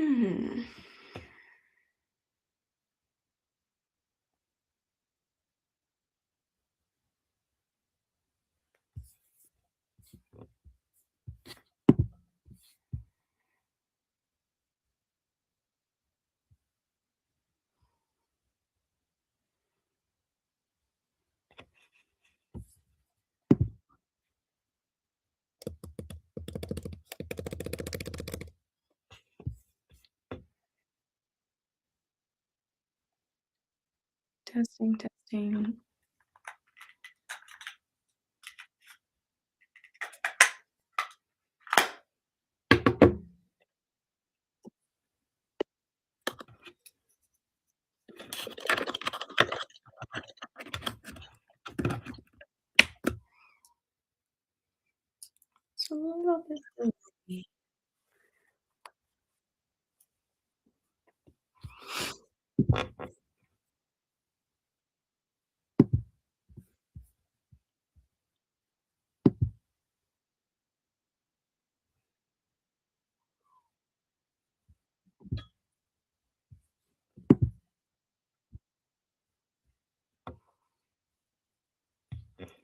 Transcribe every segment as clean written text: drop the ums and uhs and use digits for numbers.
Hmm. Testing, testing. It's a little bit busy.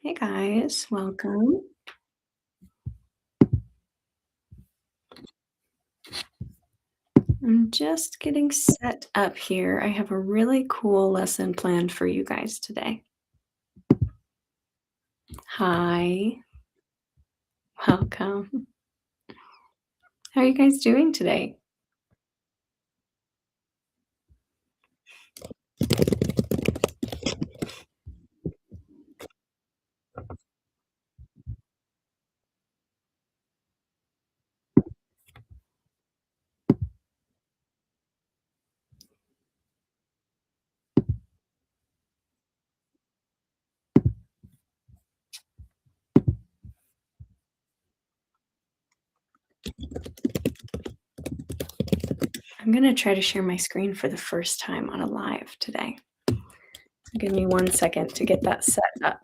Hey guys, welcome. I'm just getting set up here. I have a really cool lesson planned for you guys today. Hi, welcome. How are you guys doing today? I'm going to try to share my screen for the first time on a live today. Give me 1 second to get that set up.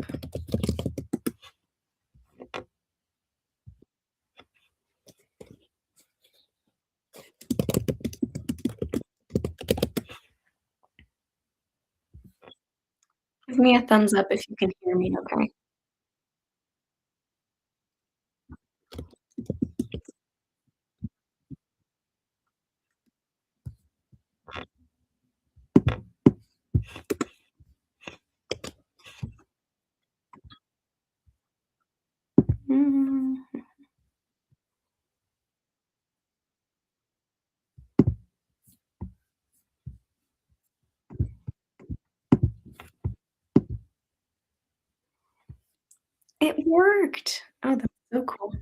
Give me a thumbs up if you can hear me okay. Mm. It worked. Oh, that's so cool.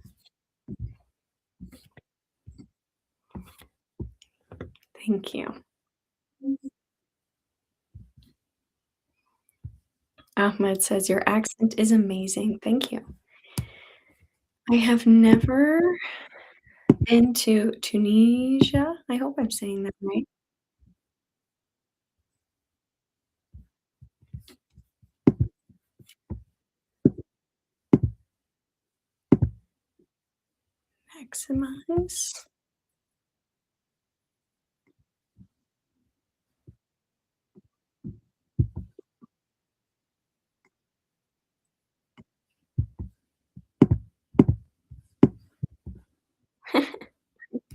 Thank you. Ahmed says, "Your accent is amazing." Thank you. I have never been to Tunisia. I hope I'm saying that right. Maximize.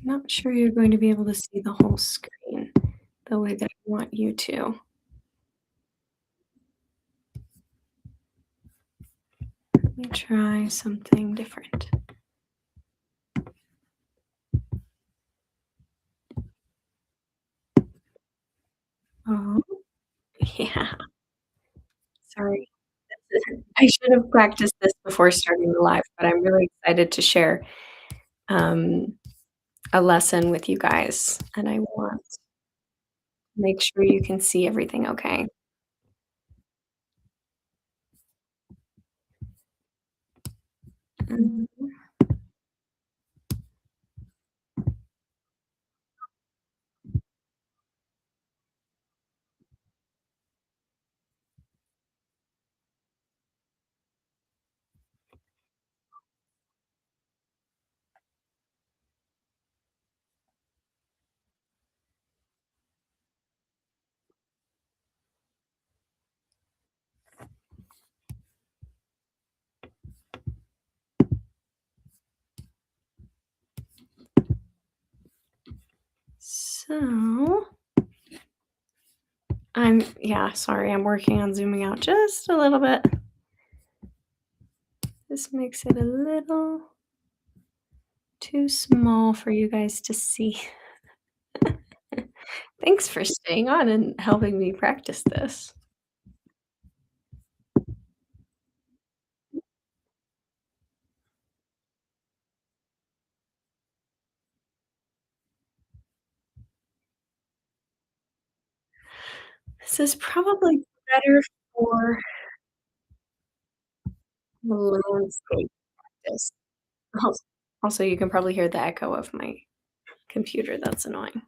Not sure you're going to be able to see the whole screen the way that I want you to. Let me try something different. Oh, yeah. Sorry. I should have practiced this before starting the live, but I'm really excited to share, um, a lesson with you guys, and I want to make sure you can see everything okay. Mhm. So yeah, sorry, I'm working on zooming out just a little bit. This makes it a little too small for you guys to see. Thanks for staying on and helping me practice this. This is probably better for the landscape practice. Also, you can probably hear the echo of my computer, that's annoying.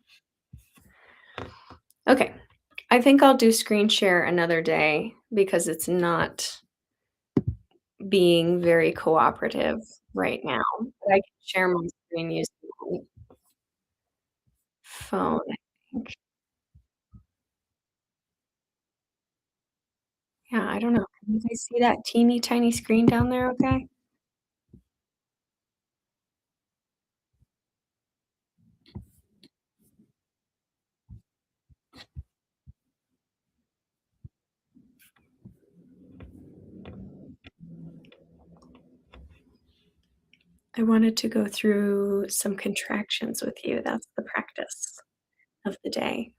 Okay, I think I'll do screen share another day because it's not being very cooperative right now, but I can share my screen using my phone, I think. Yeah, I don't know. Can you guys see that teeny tiny screen down there okay? I wanted to go through some contractions with you. That's the practice of the day.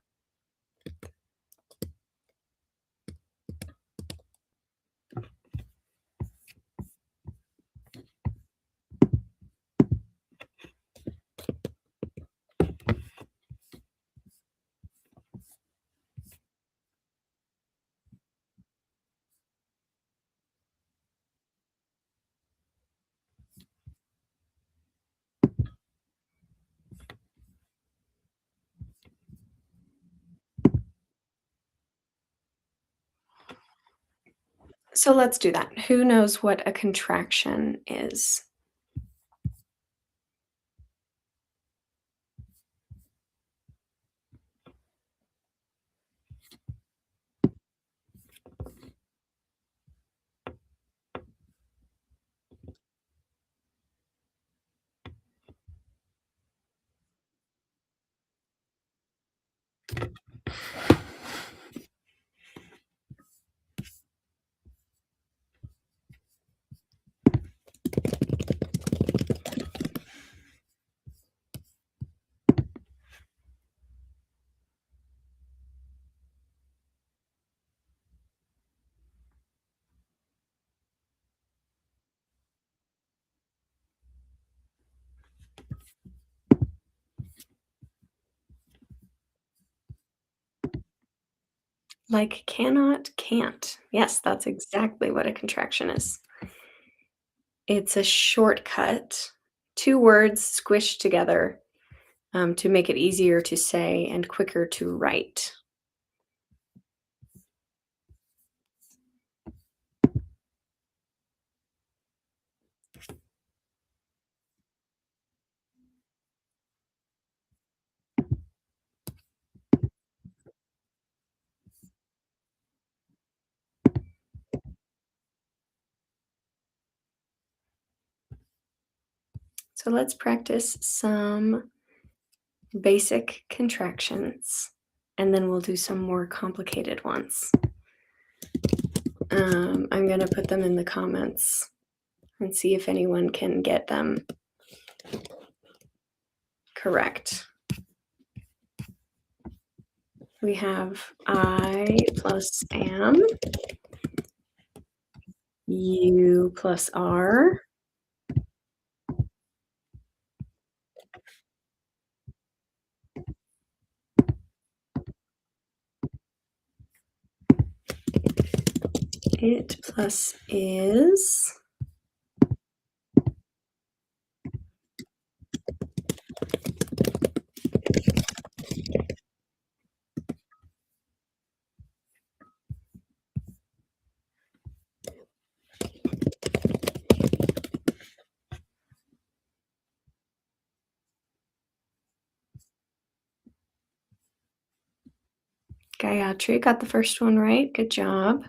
So let's do that. Who knows what a contraction is? Like cannot, can't. Yes, that's exactly what a contraction is. It's a shortcut, 2 words squished together, to make it easier to say and quicker to write. So let's practice some basic contractions, and then we'll do some more complicated ones. I'm gonna put them in the comments and see if anyone can get them correct. We have I plus am, you plus are, it plus is, Gayatri got the first one right. Good job.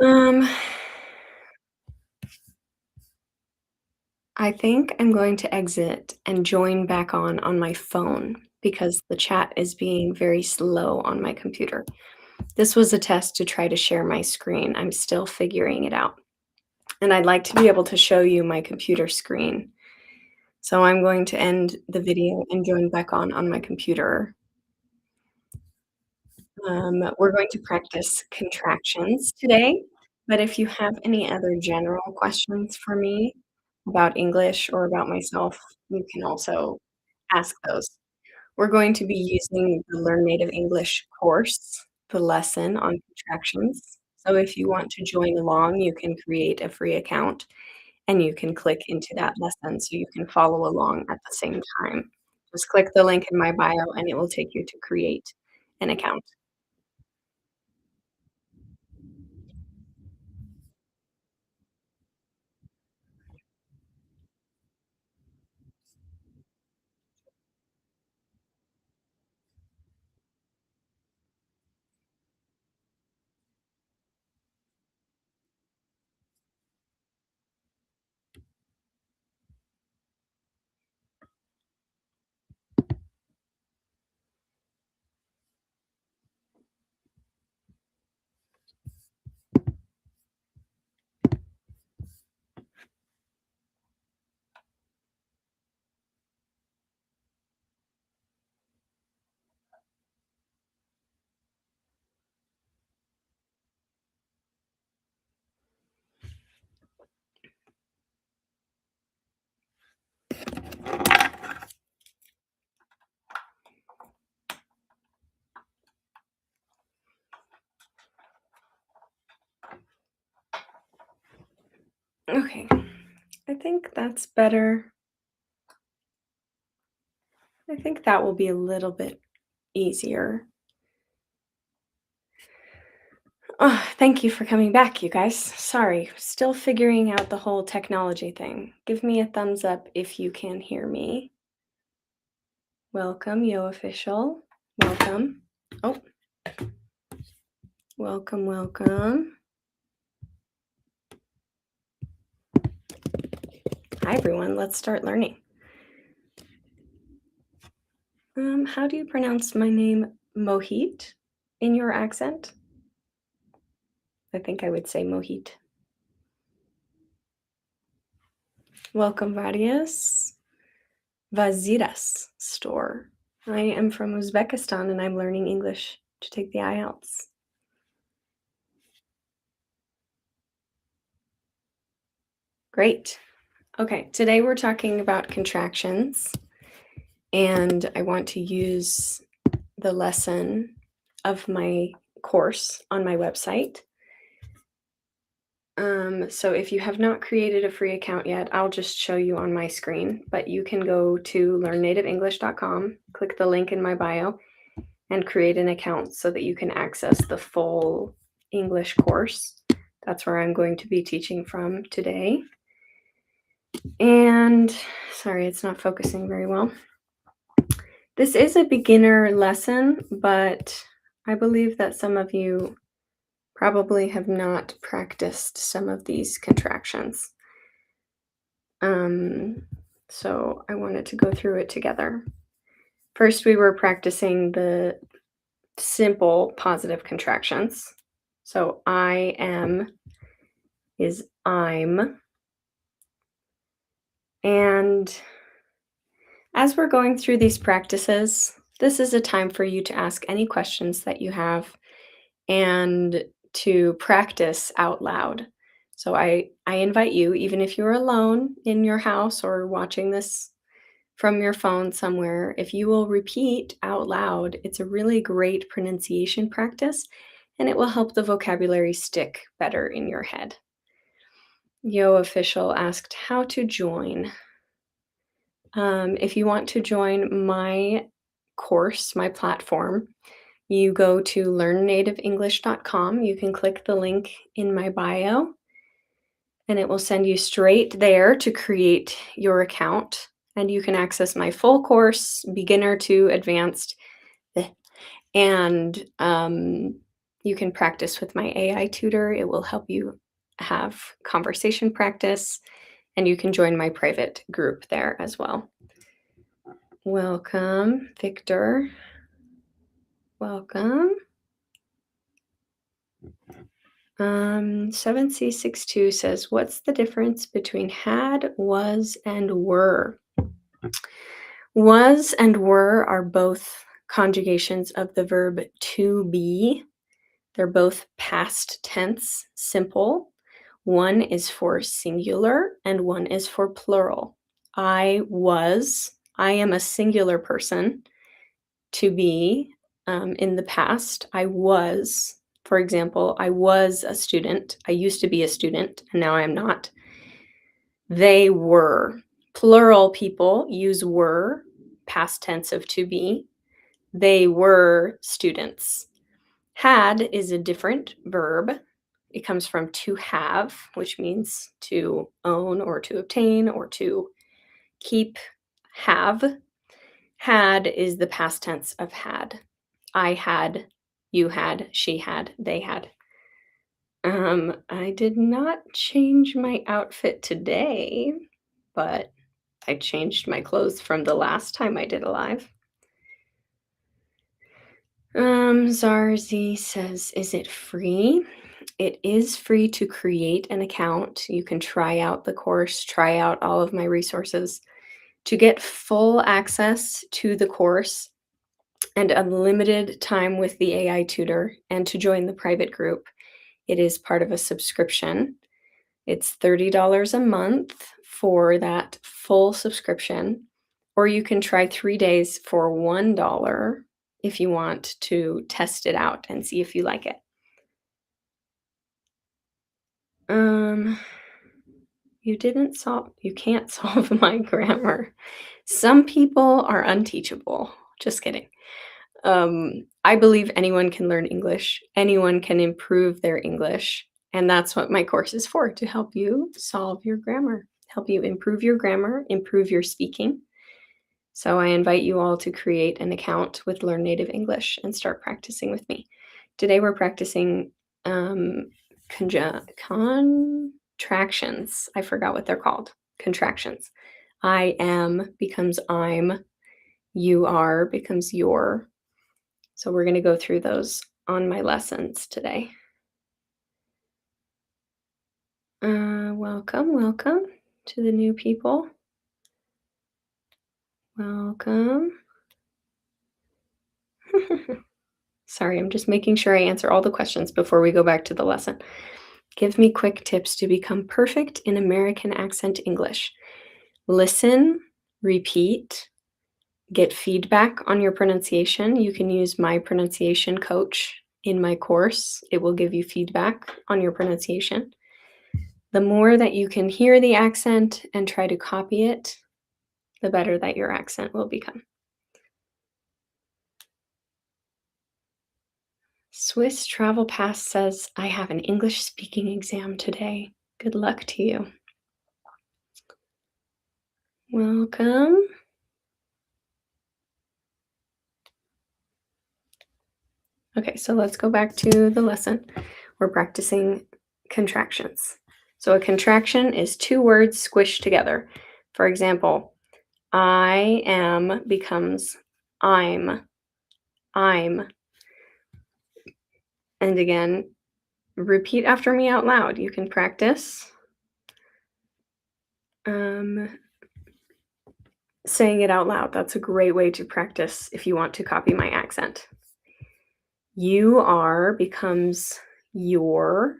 Um, I think I'm going to exit and join back on my phone because the chat is being very slow on my computer. This was a test to try to share my screen. I'm still figuring it out. And I'd like to be able to show you my computer screen. So I'm going to end the video and join back on my computer. We're going to practice contractions today, but if you have any other general questions for me about English or about myself, you can also ask those. We're going to be using the Learn Native English course, the lesson on contractions. So if you want to join along, you can create a free account and you can click into that lesson so you can follow along at the same time. Just click the link in my bio and it will take you to create an account. Okay, I think that's better. I think that will be a little bit easier. Oh, thank you for coming back, you guys. Sorry, still figuring out the whole technology thing. Give me a thumbs up if you can hear me. Welcome, Yo Official. Welcome. Oh, welcome, welcome. Hi, everyone. Let's start learning. How do you pronounce my name, Mohit, in your accent? I think I would say Mohit. Welcome, Varias. Vaziras store. I am from Uzbekistan and I'm learning English to take the IELTS. Great. Okay, today we're talking about contractions, and I want to use the lesson of my course on my website. So if you have not created a free account yet, I'll just show you on my screen, but you can go to learnnativeenglish.com, click the link in my bio, and create an account so that you can access the full English course. That's where I'm going to be teaching from today. And sorry, it's not focusing very well. This is a beginner lesson, but I believe that some of you probably have not practiced some of these contractions. So I wanted to go through it together. First, we were practicing the simple positive contractions. So I am is I'm. And as we're going through these practices, this is a time for you to ask any questions that you have and to practice out loud. So I invite you, even if you're alone in your house or watching this from your phone somewhere, if you will repeat out loud, it's a really great pronunciation practice and it will help the vocabulary stick better in your head. Yo Official asked how to join. If you want to join my course, my platform, you go to learnnativenglish.com. You can click the link in my bio, and it will send you straight there to create your account. And you can access my full course, beginner to advanced. And You can practice with my AI tutor. It will help you have conversation practice, and you can join my private group there as well. Welcome, Victor. Welcome. 7C62 says, what's the difference between had, was, and were? Was and were are both conjugations of the verb to be. They're both past tense, simple. One is for singular and one is for plural. I am a singular person. To be, in the past, I was, for example, I was a student. I used to be a student and now I am not. They were. Plural people use were, past tense of to be. They were students. Had is a different verb. It comes from to have, which means to own or to obtain or to keep. Have. Had is the past tense of had. I had, you had, she had, they had. I did not change my outfit today, but I changed my clothes from the last time I did a live. Zarzi says, is it free? It is free to create an account. You can try out the course, try out all of my resources. To get full access to the course and unlimited time with the AI tutor, and to join the private group, it is part of a subscription. It's $30 a month for that full subscription, or you can try 3 days for $1 if you want to test it out and see if you like it. You can't solve my grammar. Some people are unteachable. Just kidding. I believe anyone can learn English. Anyone can improve their English. And that's what my course is for, to help you solve your grammar, help you improve your grammar, improve your speaking. So I invite you all to create an account with Learn Native English and start practicing with me. Today we're practicing contractions. I forgot what they're called. Contractions. I am becomes I'm. You are becomes you're. So we're going to go through those on my lessons today. Welcome to the new people. Welcome. Sorry, I'm just making sure I answer all the questions before we go back to the lesson. Give me quick tips to become perfect in American accent English. Listen, repeat, get feedback on your pronunciation. You can use my pronunciation coach in my course. It will give you feedback on your pronunciation. The more that you can hear the accent and try to copy it, the better that your accent will become. Swiss Travel Pass says, I have an English speaking exam today. Good luck to you. Welcome. Okay, so let's go back to the lesson. We're practicing contractions. So a contraction is two words squished together. For example, I am becomes I'm. I'm. And again, repeat after me out loud. You can practice saying it out loud. That's a great way to practice if you want to copy my accent. You are becomes your.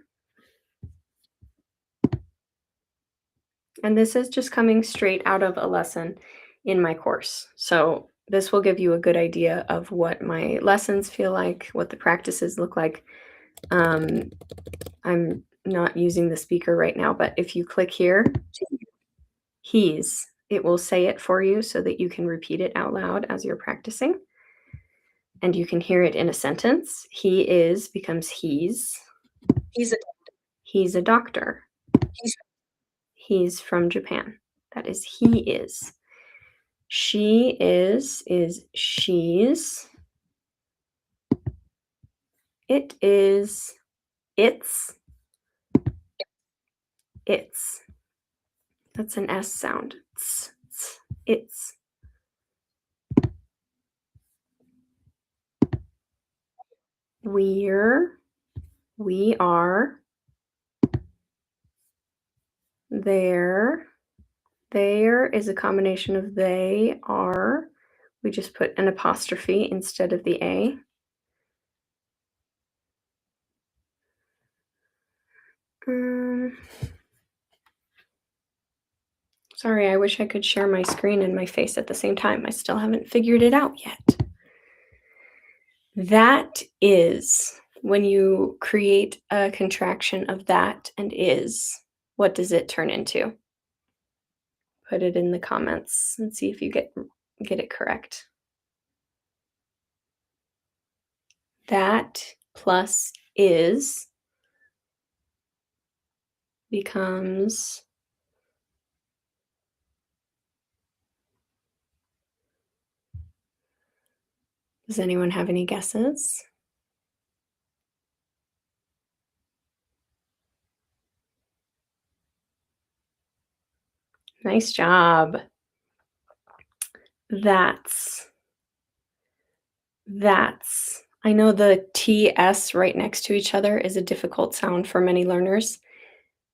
And this is just coming straight out of a lesson in my course. So this will give you a good idea of what my lessons feel like, what the practices look like. I'm not using the speaker right now, but if you click here, he's, it will say it for you so that you can repeat it out loud as you're practicing. And you can hear it in a sentence. He is becomes he's. He's a doctor. He's from Japan. That is he is. She is she's. It is it's. It's. That's an S sound. It's. We're. We are. There. There is a combination of they, are. We just put an apostrophe instead of the A. Sorry, I wish I could share my screen and my face at the same time. I still haven't figured it out yet. That is, when you create a contraction of that and is, what does it turn into? Put it in the comments and see if you get it correct. That plus is becomes does anyone have any guesses? Nice job. That's. I know the TS right next to each other is a difficult sound for many learners.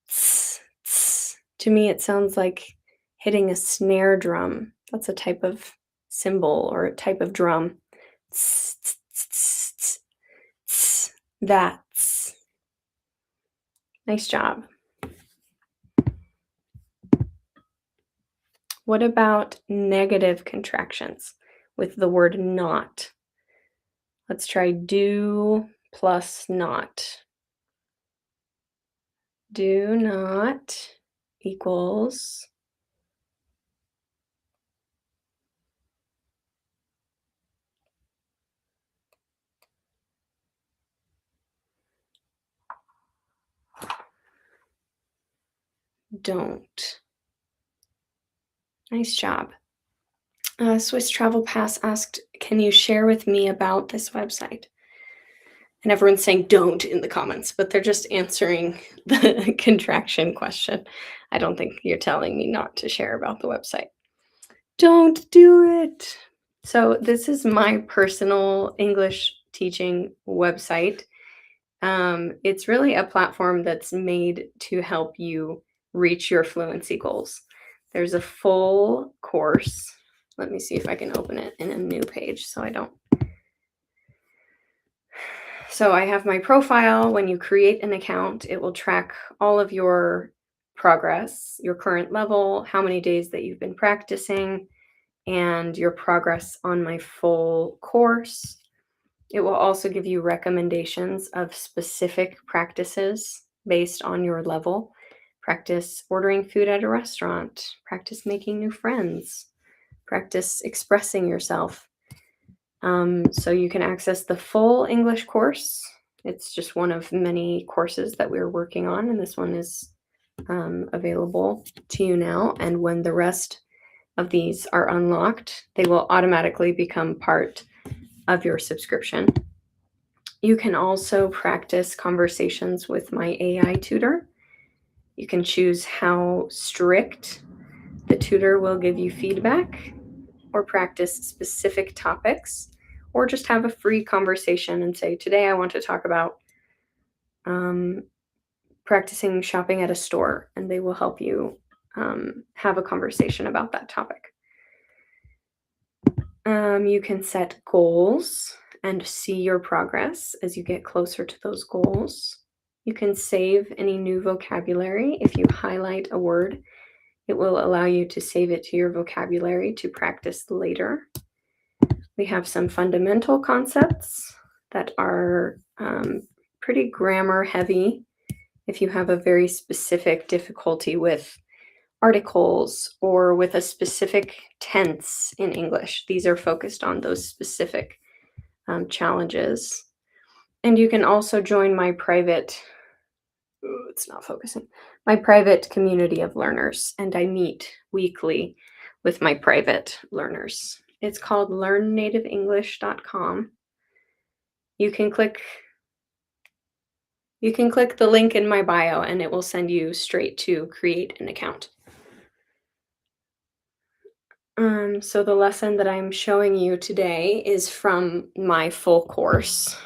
Tss, tss. To me, it sounds like hitting a snare drum. That's a type of cymbal or a type of drum. Tss, tss, tss, tss, tss. That's. Nice job. What about negative contractions with the word not? Let's try do plus not. Do not equals don't. Nice job. Swiss Travel Pass asked, can you share with me about this website? And everyone's saying don't in the comments, but they're just answering the contraction question. I don't think you're telling me not to share about the website. Don't do it. So this is my personal English teaching website. It's really a platform that's made to help you reach your fluency goals. There's a full course. Let me see if I can open it in a new page so I don't. So I have my profile. When you create an account, it will track all of your progress, your current level, how many days that you've been practicing, and your progress on my full course. It will also give you recommendations of specific practices based on your level. Practice ordering food at a restaurant, practice making new friends, practice expressing yourself. So you can access the full English course. It's just one of many courses that we're working on, and this one is available to you now. And when the rest of these are unlocked, they will automatically become part of your subscription. You can also practice conversations with my AI tutor. You can choose how strict the tutor will give you feedback, or practice specific topics, or just have a free conversation and say, today I want to talk about practicing shopping at a store, and they will help you have a conversation about that topic. You can set goals and see your progress as you get closer to those goals. You can save any new vocabulary. If you highlight a word, it will allow you to save it to your vocabulary to practice later. We have some fundamental concepts that are pretty grammar heavy. If you have a very specific difficulty with articles or with a specific tense in English, these are focused on those specific challenges. And you can also join my private, it's not focusing, my private community of learners, and I meet weekly with my private learners. It's called learnnativeenglish.com. You can click You can click the link in my bio and it will send you straight to create an account. So the lesson that I'm showing you today is from my full course.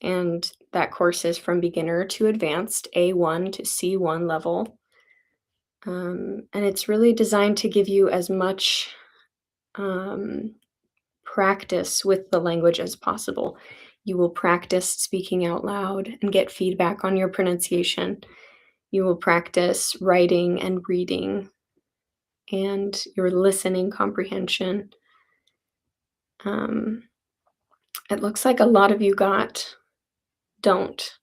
And that course is from beginner to advanced, A1 to C1 level. And it's really designed to give you as much um, practice with the language as possible. You will practice speaking out loud and get feedback on your pronunciation. You will practice writing and reading and your listening comprehension. Um, it looks like a lot of you got don't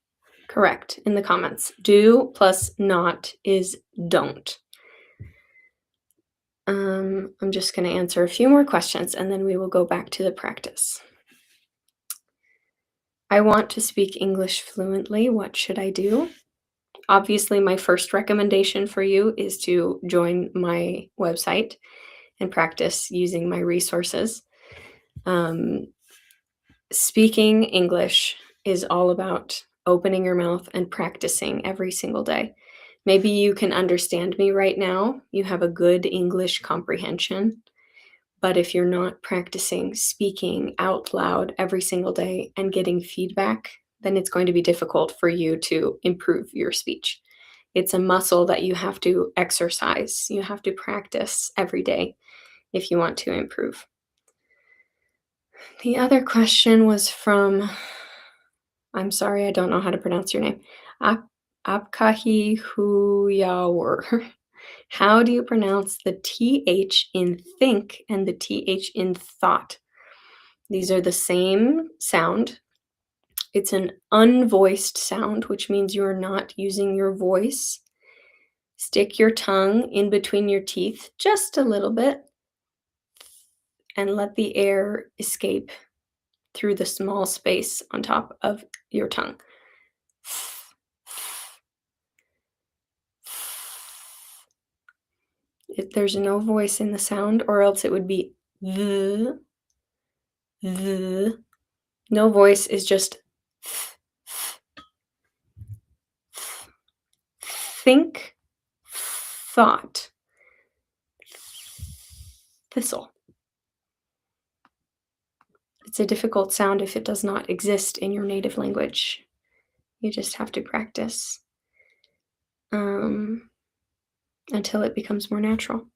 correct in the comments. Do plus not is don't. I'm just going to answer a few more questions and then we will go back to the practice. I want to speak English fluently. What should I do? Obviously, my first recommendation for you is to join my website and practice using my resources. Speaking English is all about opening your mouth and practicing every single day. Maybe you can understand me right now. You have a good English comprehension. But if you're not practicing speaking out loud every single day and getting feedback, then it's going to be difficult for you to improve your speech. It's a muscle that you have to exercise. You have to practice every day if you want to improve. The other question was from, I'm sorry, I don't know how to pronounce your name. Apkahi Huyawar. How do you pronounce the TH in think and the TH in thought? These are the same sound. It's an unvoiced sound, which means you are not using your voice. Stick your tongue in between your teeth just a little bit and let the air escape through the small space on top of your tongue. If there's no voice in the sound, or else it would be the. No voice is just think, thought, thistle. It's a difficult sound if it does not exist in your native language. You just have to practice until it becomes more natural.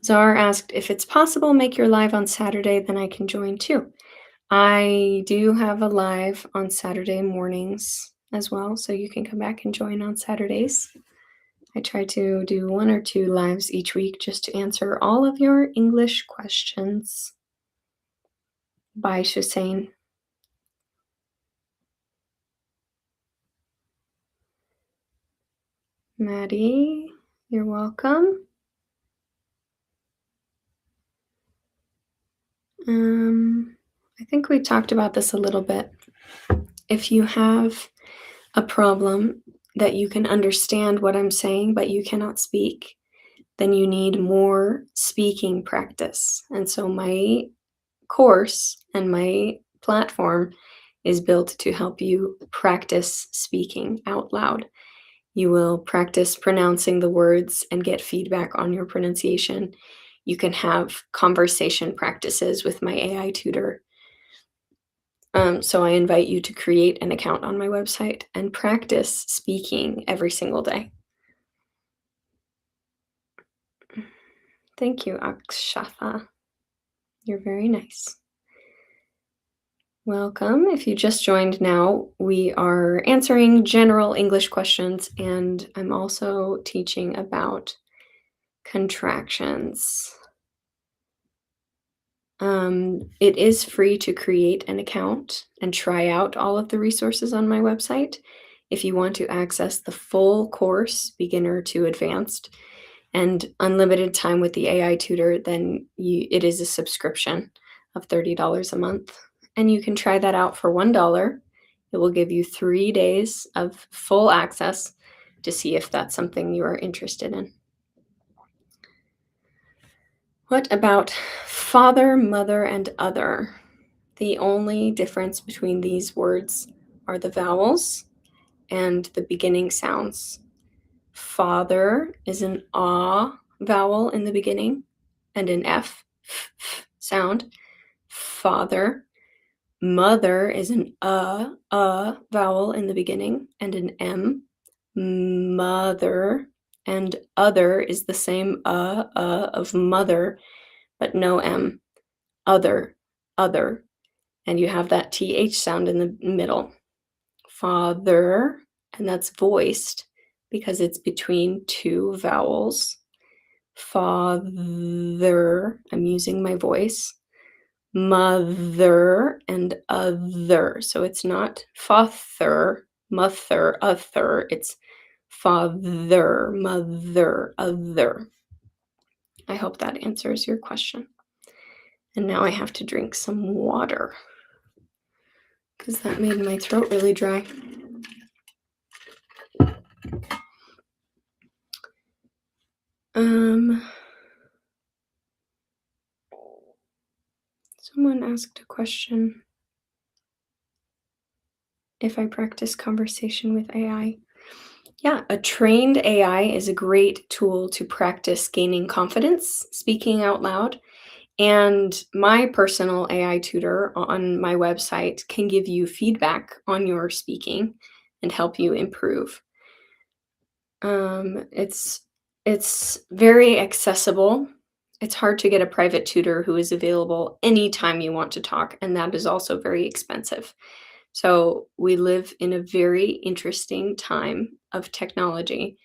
Czar asked, if it's possible, make your live on Saturday, then I can join too. I do have a live on Saturday mornings as well, so you can come back and join on Saturdays. I try to do 1 or 2 lives each week just to answer all of your English questions. Bye, Shusain. Maddie, you're welcome. I think we talked about this a little bit. If you have a problem that you can understand what I'm saying, but you cannot speak, then you need more speaking practice. And so my course and my platform is built to help you practice speaking out loud. You will practice pronouncing the words and get feedback on your pronunciation. You can have conversation practices with my AI tutor. So I invite you to create an account on my website and practice speaking every single day. Thank you, Akshatha. You're very nice. Welcome. If you just joined now, we are answering general English questions, and I'm also teaching about contractions. It is free to create an account and try out all of the resources on my website. If you want to access the full course, beginner to advanced, and unlimited time with the AI tutor, then it is a subscription of $30 a month. And you can try that out for $1. It will give you 3 days of full access to see if that's something you are interested in. What about father, mother, and other? The only difference between these words are the vowels. and the beginning sounds. Father is an ah vowel in the beginning and an sound. Father. Mother is an vowel in the beginning and an m. Mother. And other is the same of mother, but no m. Other, other. And you have that th sound in the middle. Father, and that's voiced because it's between two vowels. Father, I'm using my voice. Mother and other. So it's not father, mother, other. It's father, mother, other. I hope that answers your question. And now I have to drink some water because that made my throat really dry. Someone asked a question if I practice conversation with AI. Yeah, a trained AI is a great tool to practice gaining confidence, speaking out loud. And my personal AI tutor on my website can give you feedback on your speaking and help you improve. It's very accessible. It's hard to get a private tutor who is available anytime you want to talk, and that is also very expensive. So we live in a very interesting time of technology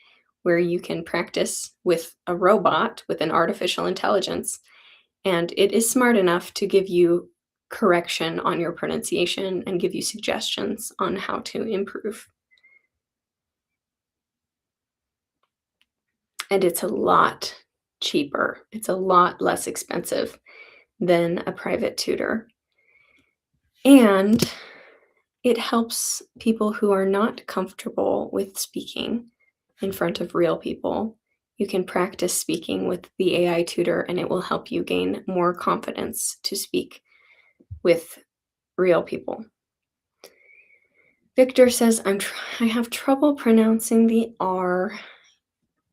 where you can practice with a robot, with an artificial intelligence, and it is smart enough to give you correction on your pronunciation and give you suggestions on how to improve. And it's a lot cheaper. It's a lot less expensive than a private tutor. And it helps people who are not comfortable with speaking in front of real people. You can practice speaking with the AI tutor, and it will help you gain more confidence to speak with real people. Victor says, I have trouble pronouncing the R.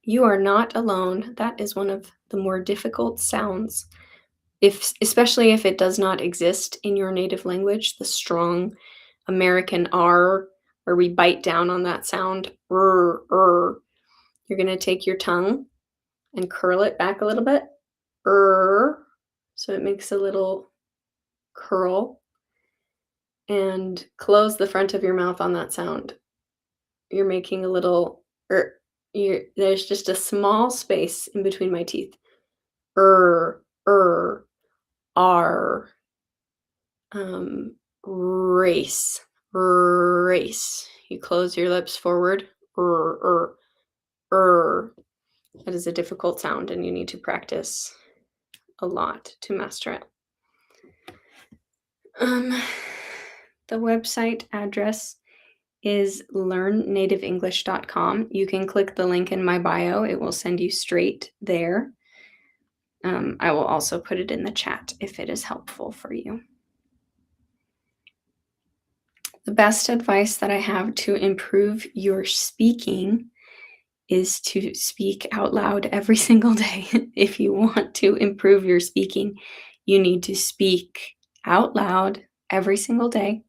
You are not alone. That is one of the more difficult sounds, especially if it does not exist in your native language, the strong American R, where we bite down on that sound. You're going to take your tongue and curl it back a little bit. So it makes a little curl. And close the front of your mouth on that sound. You're making a little there's just a small space in between my teeth. R. Race. Race. You close your lips forward. That is a difficult sound, and you need to practice a lot to master it. The website address is learnnativeenglish.com. You can click the link in my bio. It will send you straight there. I will also put it in the chat if it is helpful for you. The best advice that I have to improve your speaking is to speak out loud every single day. If you want to improve your speaking, you need to speak out loud every single day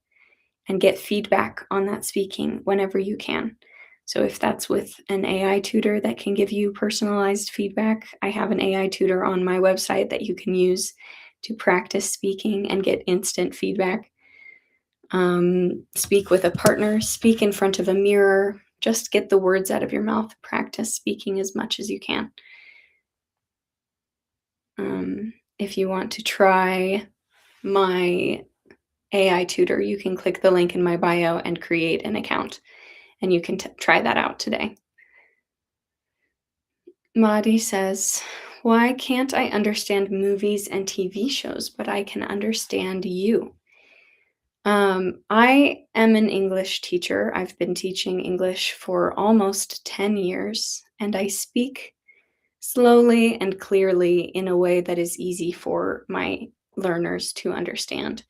and get feedback on that speaking whenever you can. So if that's with an AI tutor that can give you personalized feedback, I have an AI tutor on my website that you can use to practice speaking and get instant feedback. Speak with a partner, speak in front of a mirror, just get the words out of your mouth, practice speaking as much as you can. If you want to try my AI tutor, you can click the link in my bio and create an account, and you can try that out today. Madi says, why can't I understand movies and TV shows, but I can understand you? I am an English teacher. I've been teaching English for almost 10 years, and I speak slowly and clearly in a way that is easy for my learners to understand.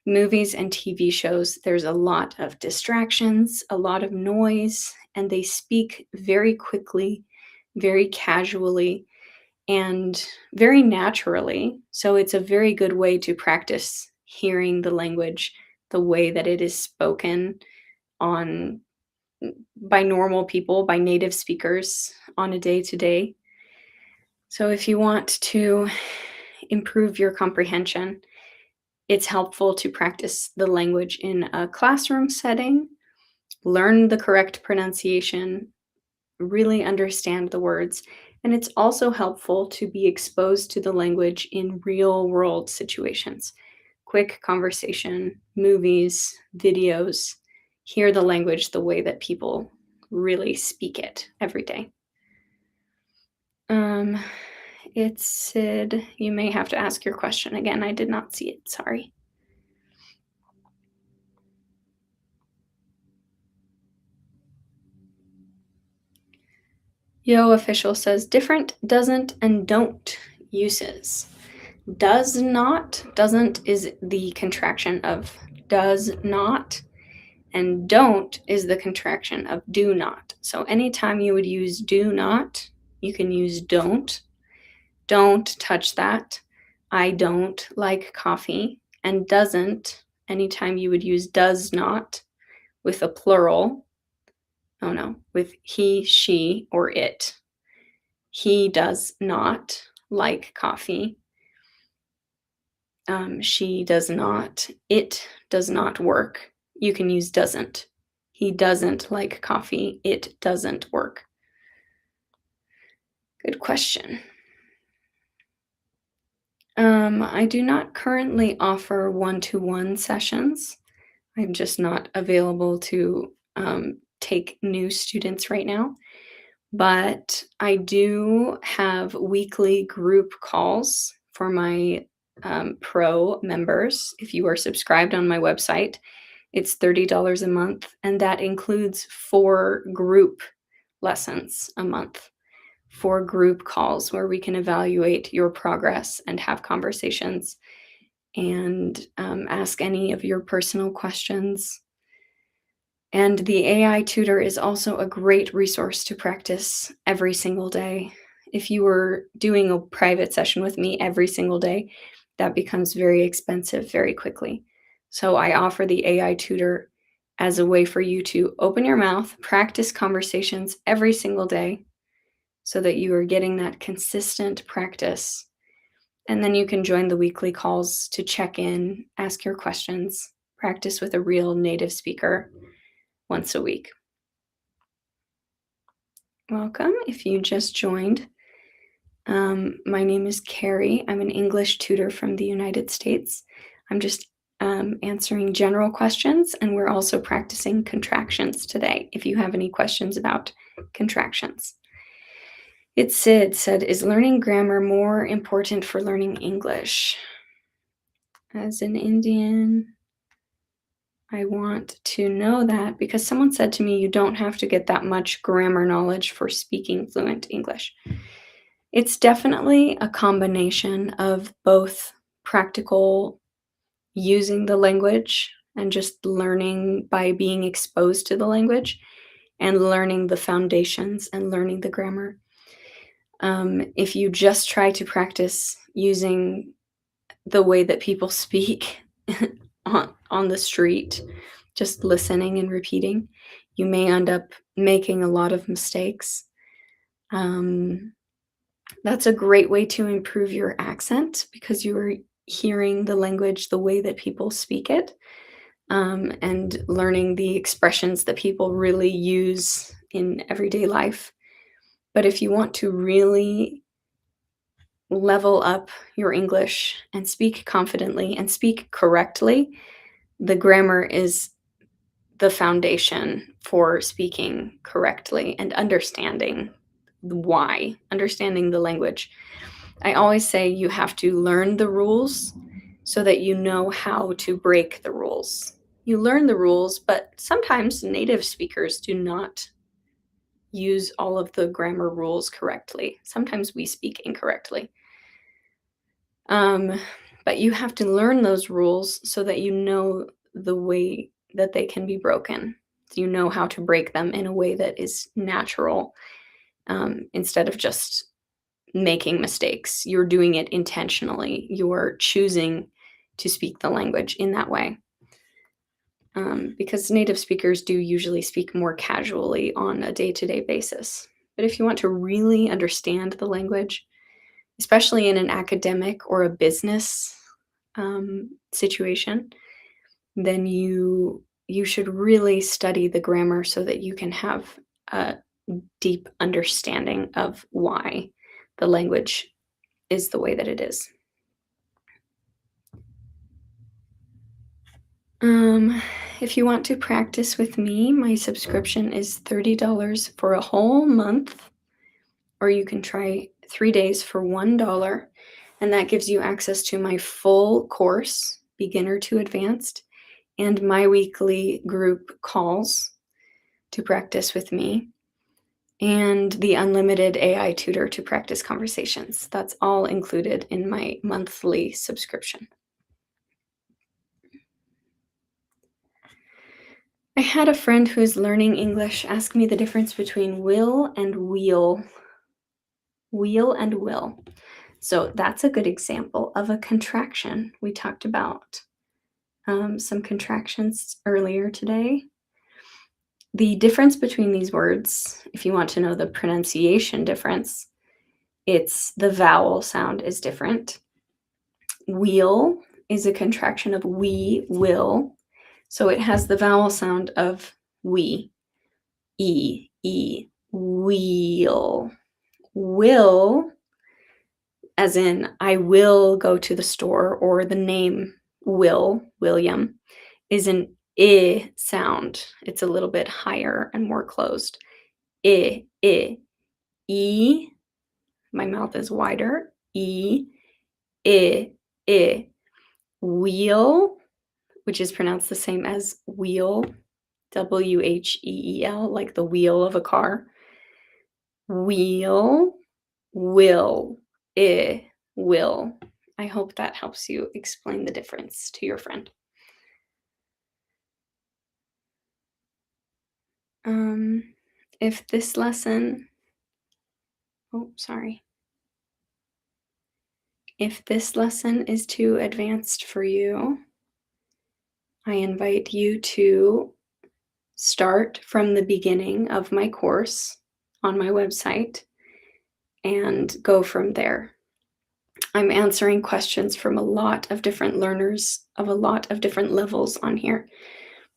Movies and TV shows, there's a lot of distractions, a lot of noise, and they speak very quickly, very casually, and very naturally. So it's a very good way to practice hearing the language the way that it is spoken on by normal people, by native speakers on a day to day. So if you want to improve your comprehension, it's helpful to practice the language in a classroom setting, learn the correct pronunciation, really understand the words. And it's also helpful to be exposed to the language in real world situations. Quick conversation, movies, videos, hear the language the way that people really speak it every day. Um, it said you may have to ask your question again. I did not see it. Sorry. Yo official says different doesn't and don't uses. Does not, doesn't is the contraction of does not, and don't is the contraction of do not. So anytime you would use do not, you can use don't. Don't touch that. I don't like coffee. And doesn't, anytime you would use does not with a plural. Oh no, with he, she, or it. He does not like coffee. She does not. It does not work. You can use doesn't. He doesn't like coffee. It doesn't work. Good question. I do not currently offer one-to-one sessions. I'm just not available to take new students right now. But I do have weekly group calls for my pro members. If you are subscribed on my website, it's $30 a month, and that includes 4 group lessons a month, 4 group calls where we can evaluate your progress and have conversations and ask any of your personal questions. And the AI tutor is also a great resource to practice every single day. If you were doing a private session with me every single day, that becomes very expensive very quickly. So I offer the AI tutor as a way for you to open your mouth, practice conversations every single day so that you are getting that consistent practice. And then you can join the weekly calls to check in, ask your questions, practice with a real native speaker once a week. Welcome if you just joined. My name is Carrie. I'm an English tutor from the United States. I'm just answering general questions, and we're also practicing contractions today if you have any questions about contractions. It's Sid said, is learning grammar more important for learning English? As an Indian, I want to know that because someone said to me, you don't have to get that much grammar knowledge for speaking fluent English. It's definitely a combination of both practical using the language and just learning by being exposed to the language and learning the foundations and learning the grammar. If you just try to practice using the way that people speak on the street, just listening and repeating, you may end up making a lot of mistakes. That's a great way to improve your accent because you are hearing the language the way that people speak it, and learning the expressions that people really use in everyday life. But if you want to really level up your English and speak confidently and speak correctly, the grammar is the foundation for speaking correctly and understanding why, understanding the language. I always say you have to learn the rules so that you know how to break the rules. You learn the rules, but sometimes native speakers do not use all of the grammar rules correctly. Sometimes we speak incorrectly. But you have to learn those rules so that you know the way that they can be broken. You know how to break them in a way that is natural, instead of just making mistakes. You're doing it intentionally. You're choosing to speak the language in that way. Because native speakers do usually speak more casually on a day to day basis. But if you want to really understand the language, especially in an academic or a business situation, then you should really study the grammar so that you can have a deep understanding of why the language is the way that it is. Um, if you want to practice with me, my subscription is $30 for a whole month, or you can try 3 days for $1. And that gives you access to my full course, beginner to advanced, and my weekly group calls to practice with me, and the unlimited AI tutor to practice conversations. That's all included in my monthly subscription. I had a friend who's learning English ask me the difference between will and wheel. Wheel and will. So that's a good example of a contraction. We talked about some contractions earlier today. The difference between these words, if you want to know the pronunciation difference, it's the vowel sound is different. Wheel is a contraction of we will. So it has the vowel sound of we, wheel. Will, as in I will go to the store, or the name William, is an I sound. It's a little bit higher and more closed. I, E, my mouth is wider. E, I. Wheel, which is pronounced the same as wheel, Wheel, like the wheel of a car. Wheel, will, will. I hope that helps you explain the difference to your friend. If this lesson, if this lesson is too advanced for you, I invite you to start from the beginning of my course on my website and go from there. I'm answering questions from a lot of different learners of a lot of different levels on here.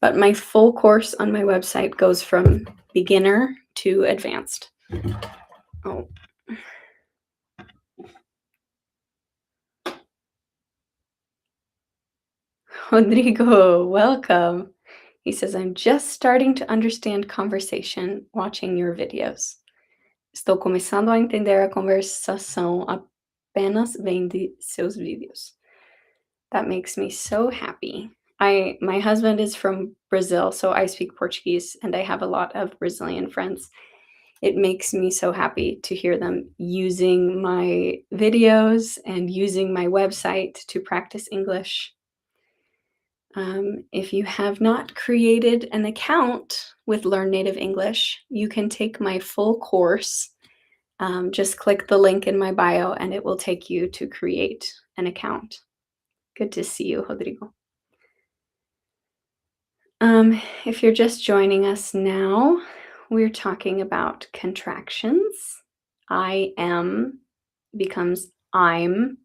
But my full course on my website goes from beginner to advanced. Oh. Rodrigo, welcome. He says, I'm just starting to understand conversation watching your videos. Estou começando a entender a conversação apenas vendo seus vídeos. That makes me so happy. My husband is from Brazil, so I speak Portuguese, and I have a lot of Brazilian friends. It makes me so happy to hear them using my videos and using my website to practice English. If you have not created an account with Learn Native English, you can take my full course. Just click the link in my bio and it will take you to create an account. Good to see you, Rodrigo. If you're just joining us now, we're talking about contractions. I am becomes I'm.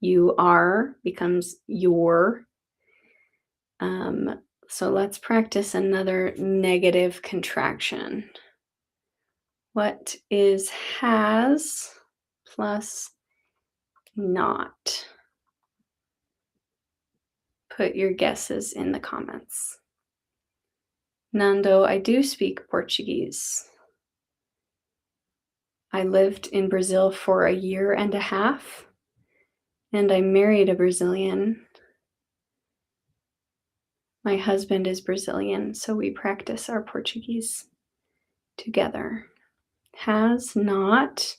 You are becomes your. So let's practice another negative contraction. What is has plus not? Put your guesses in the comments. Nando, I do speak Portuguese. I lived in Brazil for a year and a half, and I married a Brazilian. My husband is Brazilian, so we practice our Portuguese together. Has not.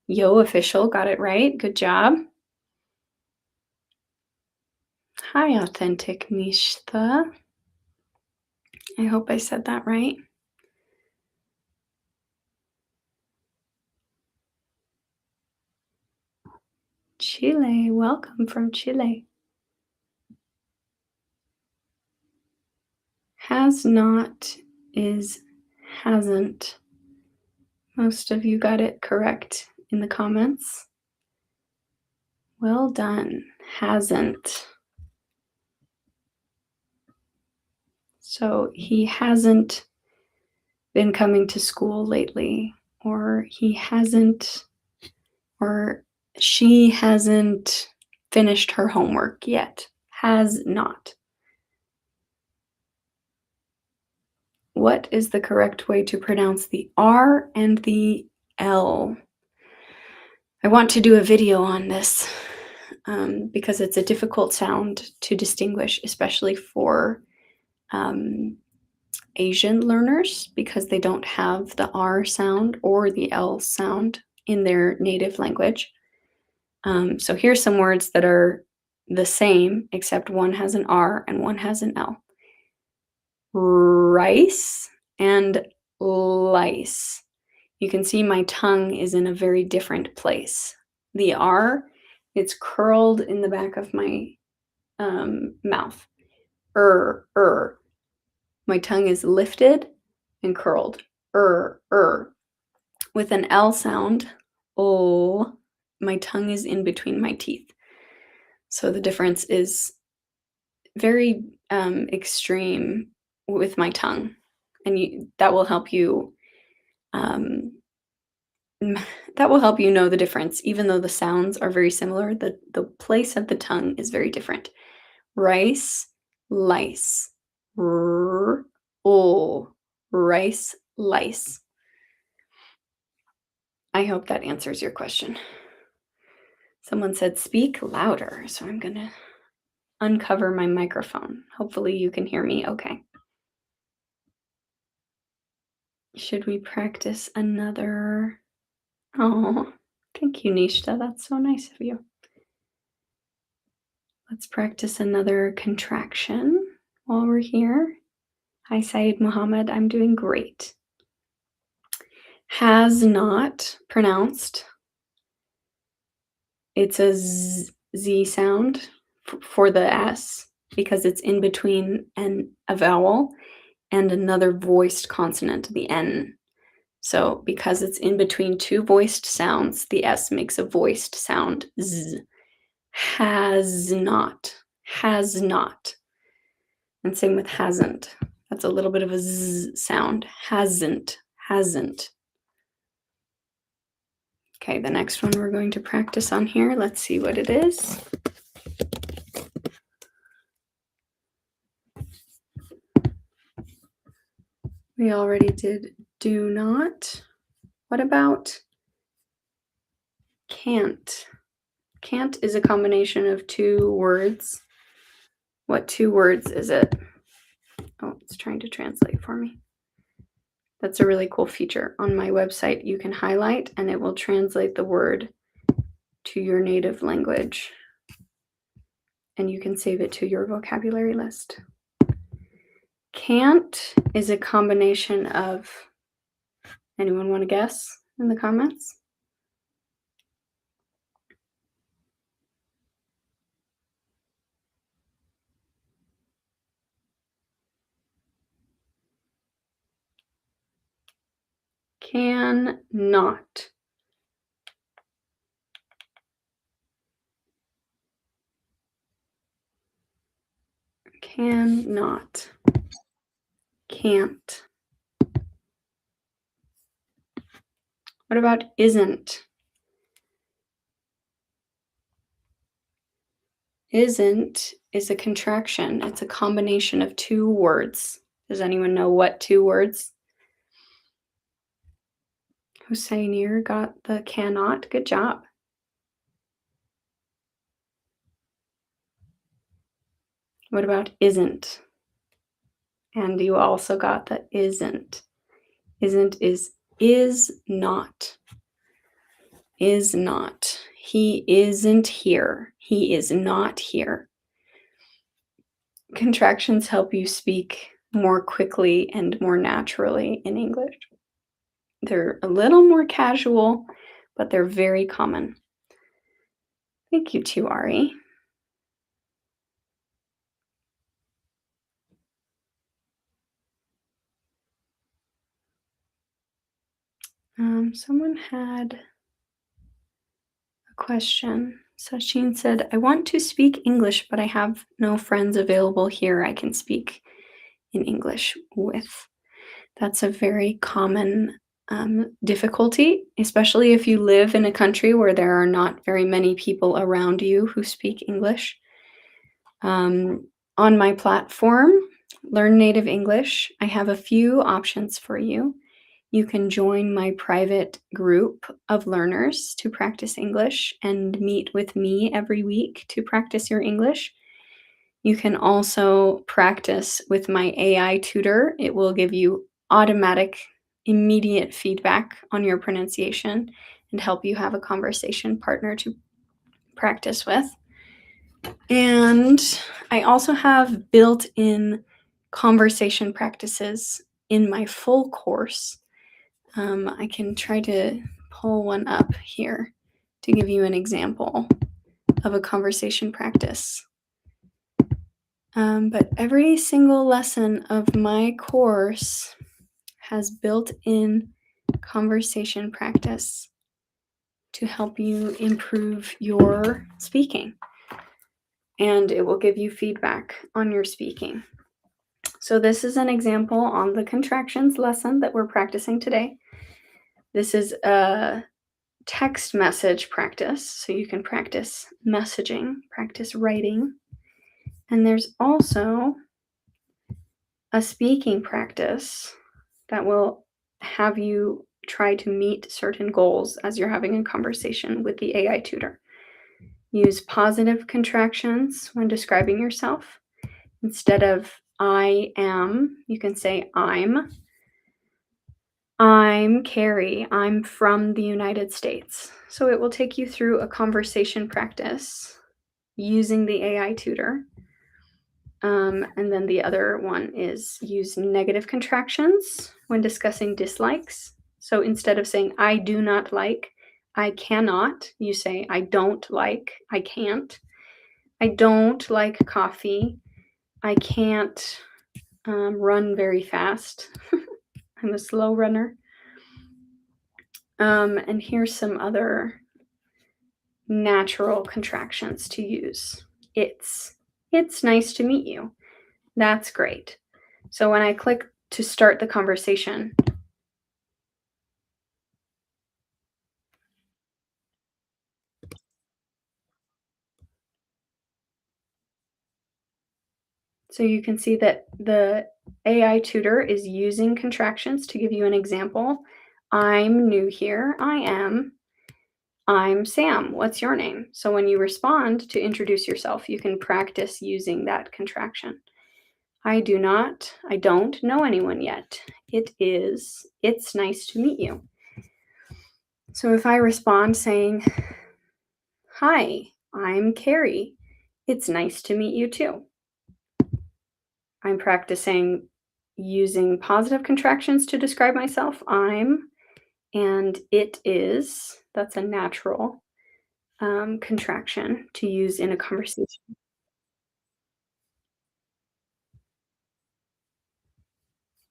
Yo official got it right. Good job. Hi, Authentic Nishta. I hope I said that right. Chile, welcome from Chile. Has not is hasn't. Most of you got it correct in the comments. Well done. Hasn't. So he hasn't been coming to school lately, or he hasn't, or she hasn't finished her homework yet. Has not. What is the correct way to pronounce the R and the L? I want to do a video on this because it's a difficult sound to distinguish, especially for Asian learners, because they don't have the R sound or the L sound in their native language. So here's some words that are the same, except one has an R and one has an L. Rice and lice. You can see my tongue is in a very different place. The R, it's curled in the back of my mouth. My tongue is lifted and curled. With an L sound, oh, my tongue is in between my teeth. So the difference is very extreme with my tongue, and that will help you. That will help you know the difference, even though the sounds are very similar. The place of the tongue is very different. Rice, lice, rice, lice. I hope that answers your question. Someone said speak louder, so I'm gonna uncover my microphone. Hopefully you can hear me okay. Should we practice another? Oh, thank you, Nishta. That's so nice of you. Let's practice another contraction while we're here. Hi, Saeed Muhammad. I'm doing great. Has not pronounced. It's a Z sound for the S because it's in between a vowel and another voiced consonant, the N. So because it's in between two voiced sounds, the S makes a voiced sound, Z. Has not. Has not. And same with hasn't. That's a little bit of a Z sound. Hasn't. Hasn't. Okay, the next one we're going to practice on here. Let's see what it is. We already did do not. What about can't? Can't is a combination of two words. What two words is it? Oh, it's trying to translate for me. That's a really cool feature. On my website, you can highlight and it will translate the word to your native language. And you can save it to your vocabulary list. Can't is a combination of, anyone want to guess in the comments? Can not. Cannot. Can't. What about isn't? Isn't is a contraction. It's a combination of two words. Does anyone know what two words? Husainir got the cannot. Good job. What about isn't? And you also got the isn't. Isn't is not. Is not. He isn't here. He is not here. contractions help you speak more quickly and more naturally in English. They're a little more casual, but they're very common. Thank you too, Ari. Someone had a question. Sachin said, I want to speak English, but I have no friends available here I can speak in English with. That's a very common difficulty, especially if you live in a country where there are not very many people around you who speak English. On my platform, Learn Native English, I have a few options for you. You can join my private group of learners to practice English and meet with me every week to practice your English. You can also practice with my AI tutor. It will give you automatic, immediate feedback on your pronunciation and help you have a conversation partner to practice with. And I also have built-in conversation practices in my full course. I can try to pull one up here to give you an example of a conversation practice. But every single lesson of my course has built-in conversation practice to help you improve your speaking. And it will give you feedback on your speaking. So this is an example on the contractions lesson that we're practicing today. This is a text message practice, so you can practice messaging, practice writing. And there's also a speaking practice that will have you try to meet certain goals as you're having a conversation with the AI tutor. Use positive contractions when describing yourself. Instead of I am, you can say I'm Carrie. I'm from the United States. So it will take you through a conversation practice using the AI tutor. And then the other one is use negative contractions when discussing dislikes. So instead of saying I do not like, I cannot, you say I don't like, I can't. I don't like coffee. I can't run very fast. I'm a slow runner. And here's some other natural contractions to use. It's nice to meet you. That's great. So when I click to start the conversation, so you can see that the AI tutor is using contractions to give you an example. I'm new here. I'm Sam. What's your name? So when you respond to introduce yourself, you can practice using that contraction. I don't know anyone yet. It's nice to meet you. So if I respond saying, hi, I'm Carrie. It's nice to meet you too. I'm practicing using positive contractions to describe myself. I'm, and it is, that's a natural contraction to use in a conversation.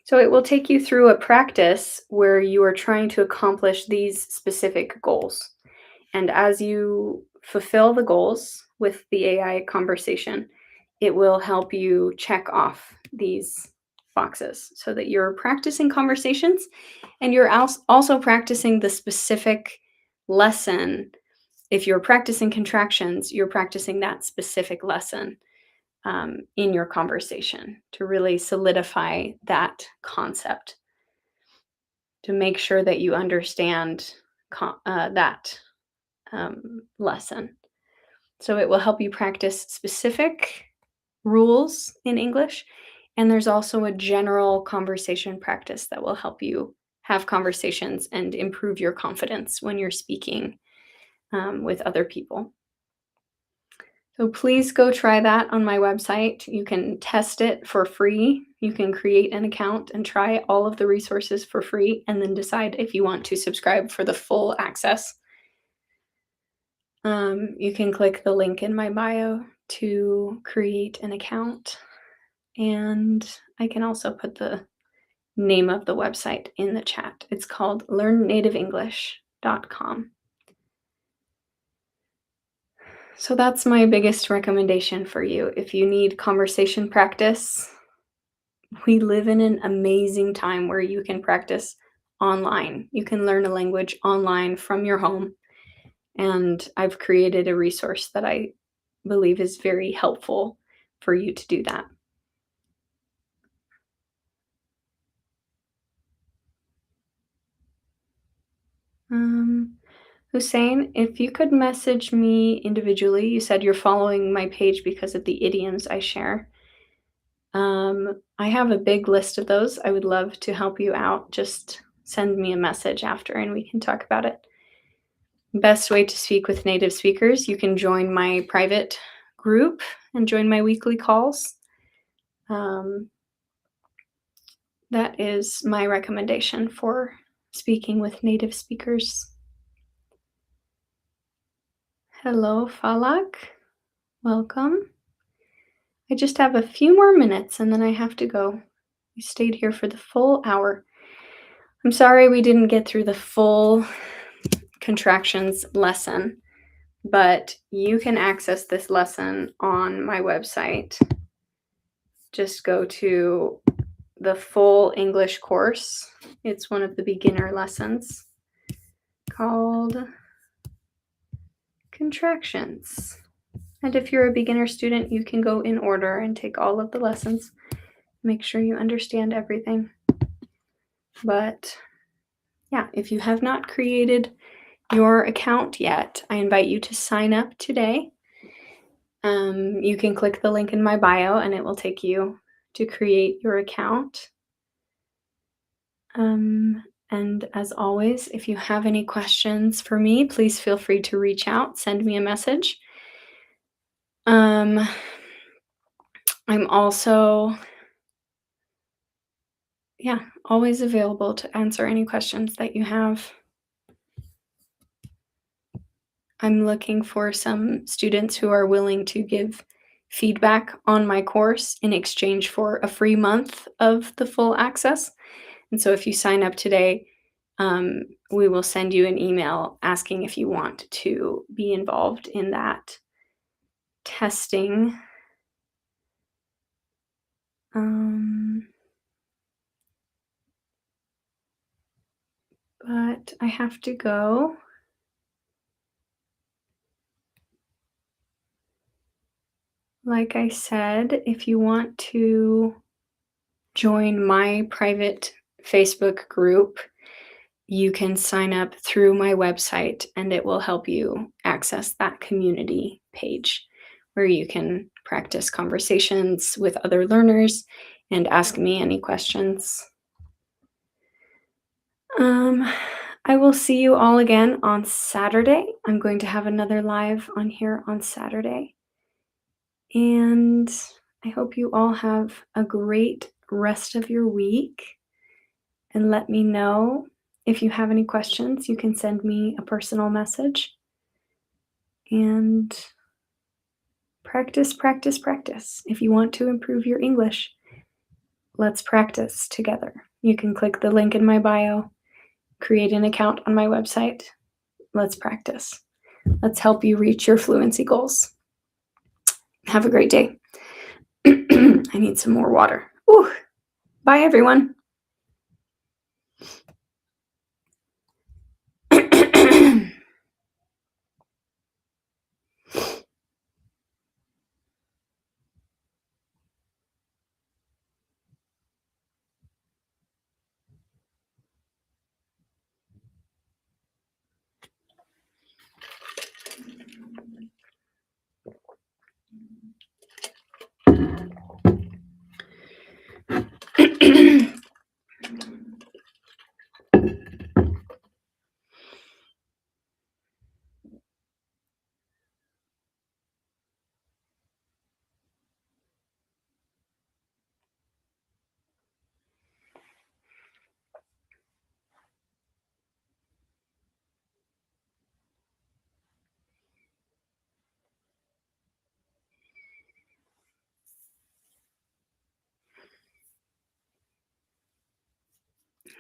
So it will take you through a practice where you are trying to accomplish these specific goals. And as you fulfill the goals with the AI conversation, it will help you check off these boxes so that you're practicing conversations and you're also practicing the specific lesson. If you're practicing contractions, you're practicing that specific lesson in your conversation to really solidify that concept, to make sure that you understand that lesson. So it will help you practice specific rules in English. And there's also a general conversation practice that will help you have conversations and improve your confidence when you're speaking with other people. So please go try that on my website. You can test it for free. You can create an account and try all of the resources for free and then decide if you want to subscribe for the full access. You can click the link in my bio to create an account, and I can also put the name of the website in the chat. It's called learnnativeenglish.com. So that's my biggest recommendation for you. If you need conversation practice, we live in an amazing time where you can practice online. You can learn a language online from your home. And I've created a resource that I believe is very helpful for you to do that. Hussein, if you could message me individually, you said you're following my page because of the idioms I share. I have a big list of those. I would love to help you out. Just send me a message after and we can talk about it. Best way to speak with native speakers, you can join my private group and join my weekly calls. That is my recommendation for speaking with native speakers. Hello, Falak. Welcome. I just have a few more minutes and then I have to go. We stayed here for the full hour. I'm sorry we didn't get through the full contractions lesson, but you can access this lesson on my website. Just go to the full English course. It's one of the beginner lessons called Contractions. And if you're a beginner student, you can go in order and take all of the lessons. Make sure you understand everything. But yeah, if you have not created your account yet, I invite you to sign up today. You can click the link in my bio and it will take you to create your account. And as always, if you have any questions for me, please feel free to reach out, send me a message. I'm also, always available to answer any questions that you have. I'm looking for some students who are willing to give feedback on my course in exchange for a free month of the full access. And so if you sign up today, we will send you an email asking if you want to be involved in that testing. But I have to go. Like I said, if you want to join my private Facebook group, you can sign up through my website and it will help you access that community page where you can practice conversations with other learners and ask me any questions. I will see you all again on Saturday. I'm going to have another live on here on Saturday. And I hope you all have a great rest of your week. And let me know if you have any questions. You can send me a personal message. And practice, practice, practice. If you want to improve your English, let's practice together. You can click the link in my bio, create an account on my website. Let's practice. Let's help you reach your fluency goals. Have a great day. I need some more water. Ooh. Bye, everyone.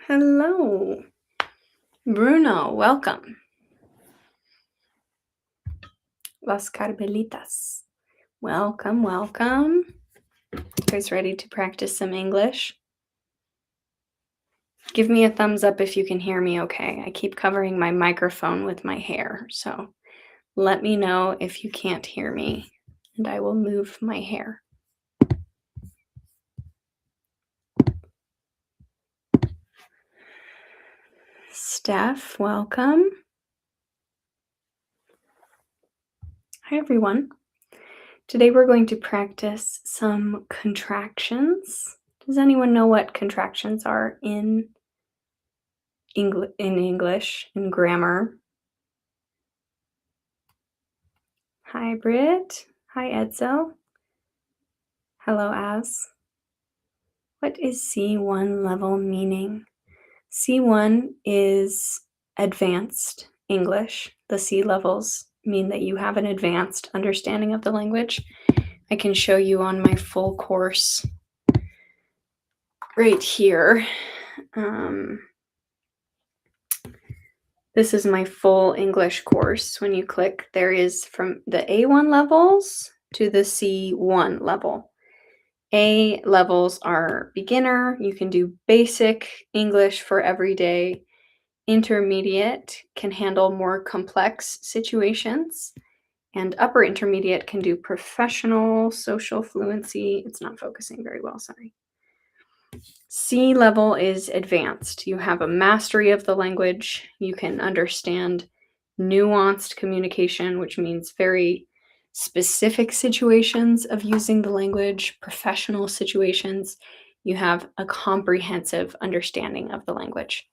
Hello. Bruno, welcome. Las Carmelitas. Welcome, welcome. You guys ready to practice some English? Give me a thumbs up if you can hear me okay. I keep covering my microphone with my hair, so let me know if you can't hear me, and I will move my hair. Steph, welcome. Hi, everyone. Today we're going to practice some contractions. Does anyone know what contractions are in English, in grammar? Hi, Britt. Hi, Edsel. Hello, Az. What is C1 level meaning? C1 is advanced English. The C levels mean that you have an advanced understanding of the language. I can show you on my full course right here. This is my full English course. When you click, there is from the A1 levels to the C1 level. A levels are beginner. You can do basic English for every day. Intermediate can handle more complex situations. And upper intermediate can do professional, social fluency. It's not focusing very well, sorry. C level is advanced. You have a mastery of the language. You can understand nuanced communication, which means very specific situations of using the language, professional situations. You have a comprehensive understanding of the language.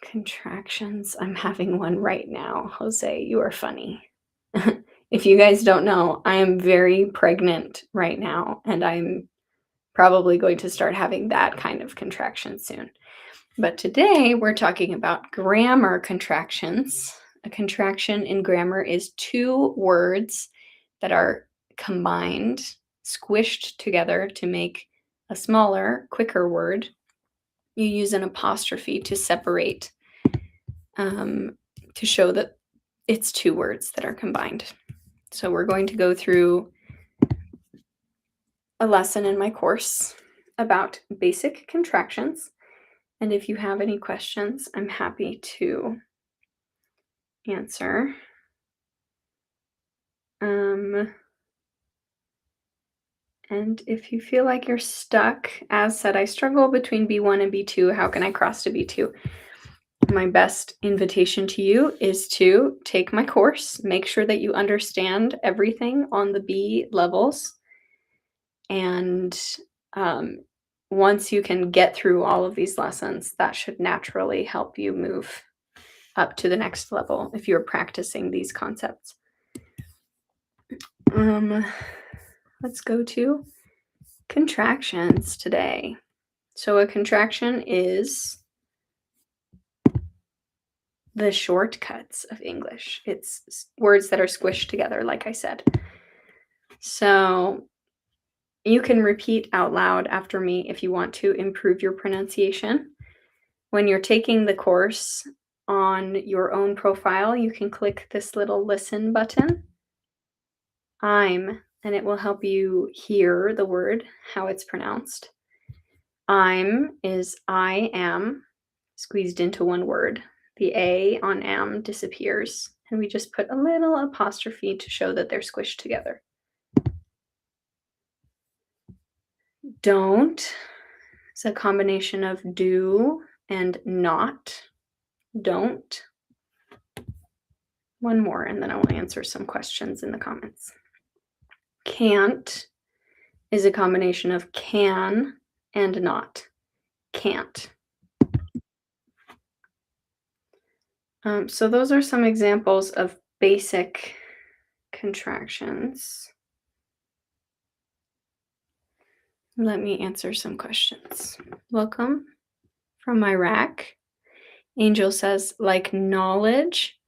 Contractions. I'm having one right now. Jose, you are funny. If you guys don't know, I am very pregnant right now, and I'm probably going to start having that kind of contraction soon. But today we're talking about grammar contractions. A contraction in grammar is two words that are combined, squished together to make a smaller, quicker word. You use an apostrophe to separate, to show that it's two words that are combined. So we're going to go through a lesson in my course about basic contractions. And if you have any questions, I'm happy to answer. And if you feel like you're stuck, as said, I struggle between B1 and B2. How can I cross to B2? My best invitation to you is to take my course, make sure that you understand everything on the B levels. And once you can get through all of these lessons, that should naturally help you move up to the next level if you're practicing these concepts. Let's go to contractions today. So a contraction is the shortcuts of English. It's words that are squished together, like I said. So you can repeat out loud after me if you want to improve your pronunciation. When you're taking the course on your own profile, you can click this little listen button. I'm, and it will help you hear the word, how it's pronounced. I'm is I am, squeezed into one word. The A on am disappears, and we just put a little apostrophe to show that they're squished together. Don't is a combination of do and not. Don't. One more, and then I will answer some questions in the comments. Can't is a combination of can and not. Can't. So those are some examples of basic contractions. Let me answer some questions. Welcome from Iraq. Angel says, like knowledge.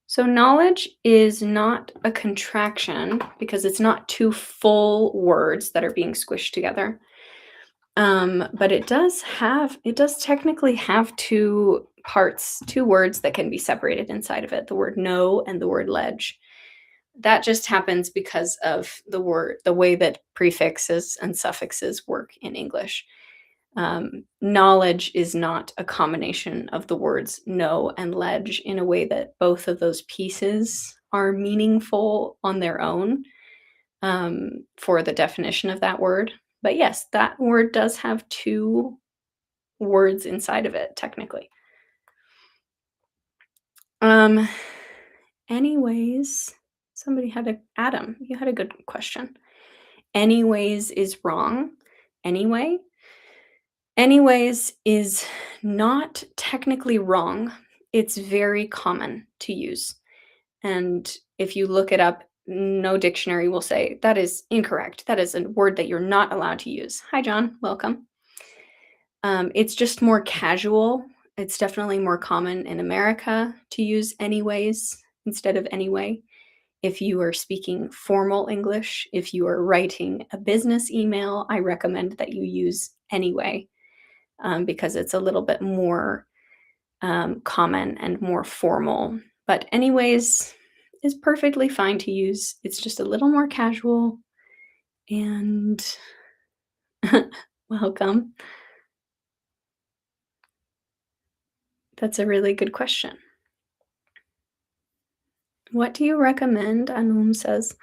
So knowledge is not a contraction because it's not two full words that are being squished together. But it does technically have 2 parts, 2 words that can be separated inside of it, the word "no" and the word "ledge." That just happens because of the way that prefixes and suffixes work in English. Knowledge is not a combination of the words "know" and "ledge" in a way that both of those pieces are meaningful on their own, for the definition of that word. But yes, that word does have 2 words inside of it, technically. Um, anyways, somebody had a Adam, you had a good question. Anyways is wrong. Anyway? Anyways is not technically wrong. It's very common to use. And if you look it up, no dictionary will say that is incorrect. That is a word that you're not allowed to use. Hi, John. Welcome. It's just more casual. It's definitely more common in America to use anyways instead of anyway. If you are speaking formal English, if you are writing a business email, I recommend that you use anyway, because it's a little bit more common and more formal. But, anyways, is perfectly fine to use. It's just a little more casual and welcome. That's a really good question. What do you recommend, Anum says,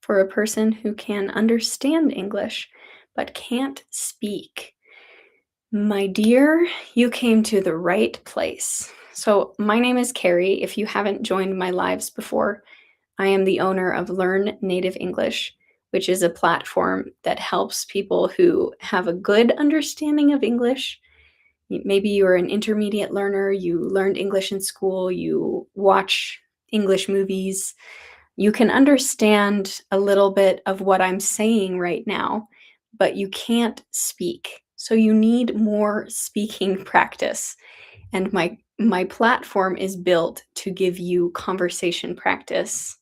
for a person who can understand English but can't speak? My dear, you came to the right place. So, my name is Carrie. If you haven't joined my lives before, I am the owner of Learn Native English, which is a platform that helps people who have a good understanding of English. Maybe you're an intermediate learner, you learned English in school, you watch English movies, you can understand a little bit of what I'm saying right now, but you can't speak. So you need more speaking practice. And my platform is built to give you conversation practice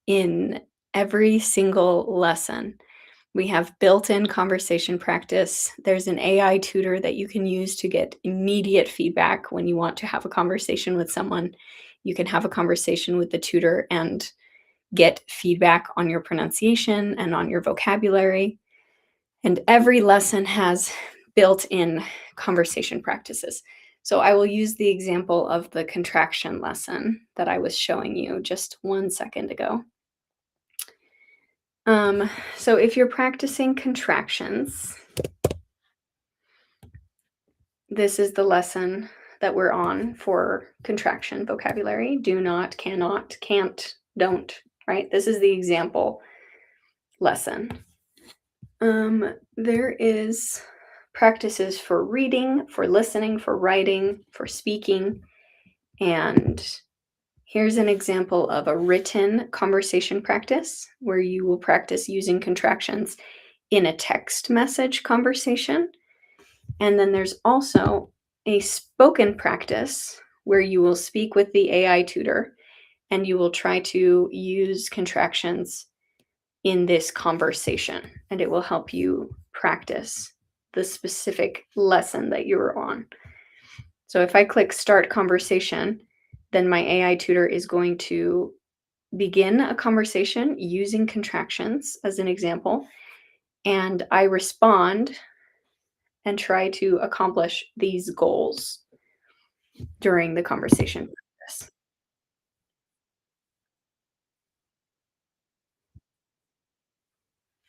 in every single lesson. We have built-in conversation practice. There's an AI tutor that you can use to get immediate feedback when you want to have a conversation with someone. You can have a conversation with the tutor and get feedback on your pronunciation and on your vocabulary. And every lesson has built-in conversation practices. So I will use the example of the contraction lesson that I was showing you just 1 second ago. So if you're practicing contractions, this is the lesson that we're on for contraction vocabulary. Do not, cannot, can't, don't, right? This is the example lesson. There is practices for reading, for listening, for writing, for speaking, and here's an example of a written conversation practice where you will practice using contractions in a text message conversation. And then there's also a spoken practice where you will speak with the AI tutor and you will try to use contractions in this conversation, and it will help you practice the specific lesson that you're on. So if I click start conversation, then my AI tutor is going to begin a conversation using contractions as an example, and I respond and try to accomplish these goals during the conversation process.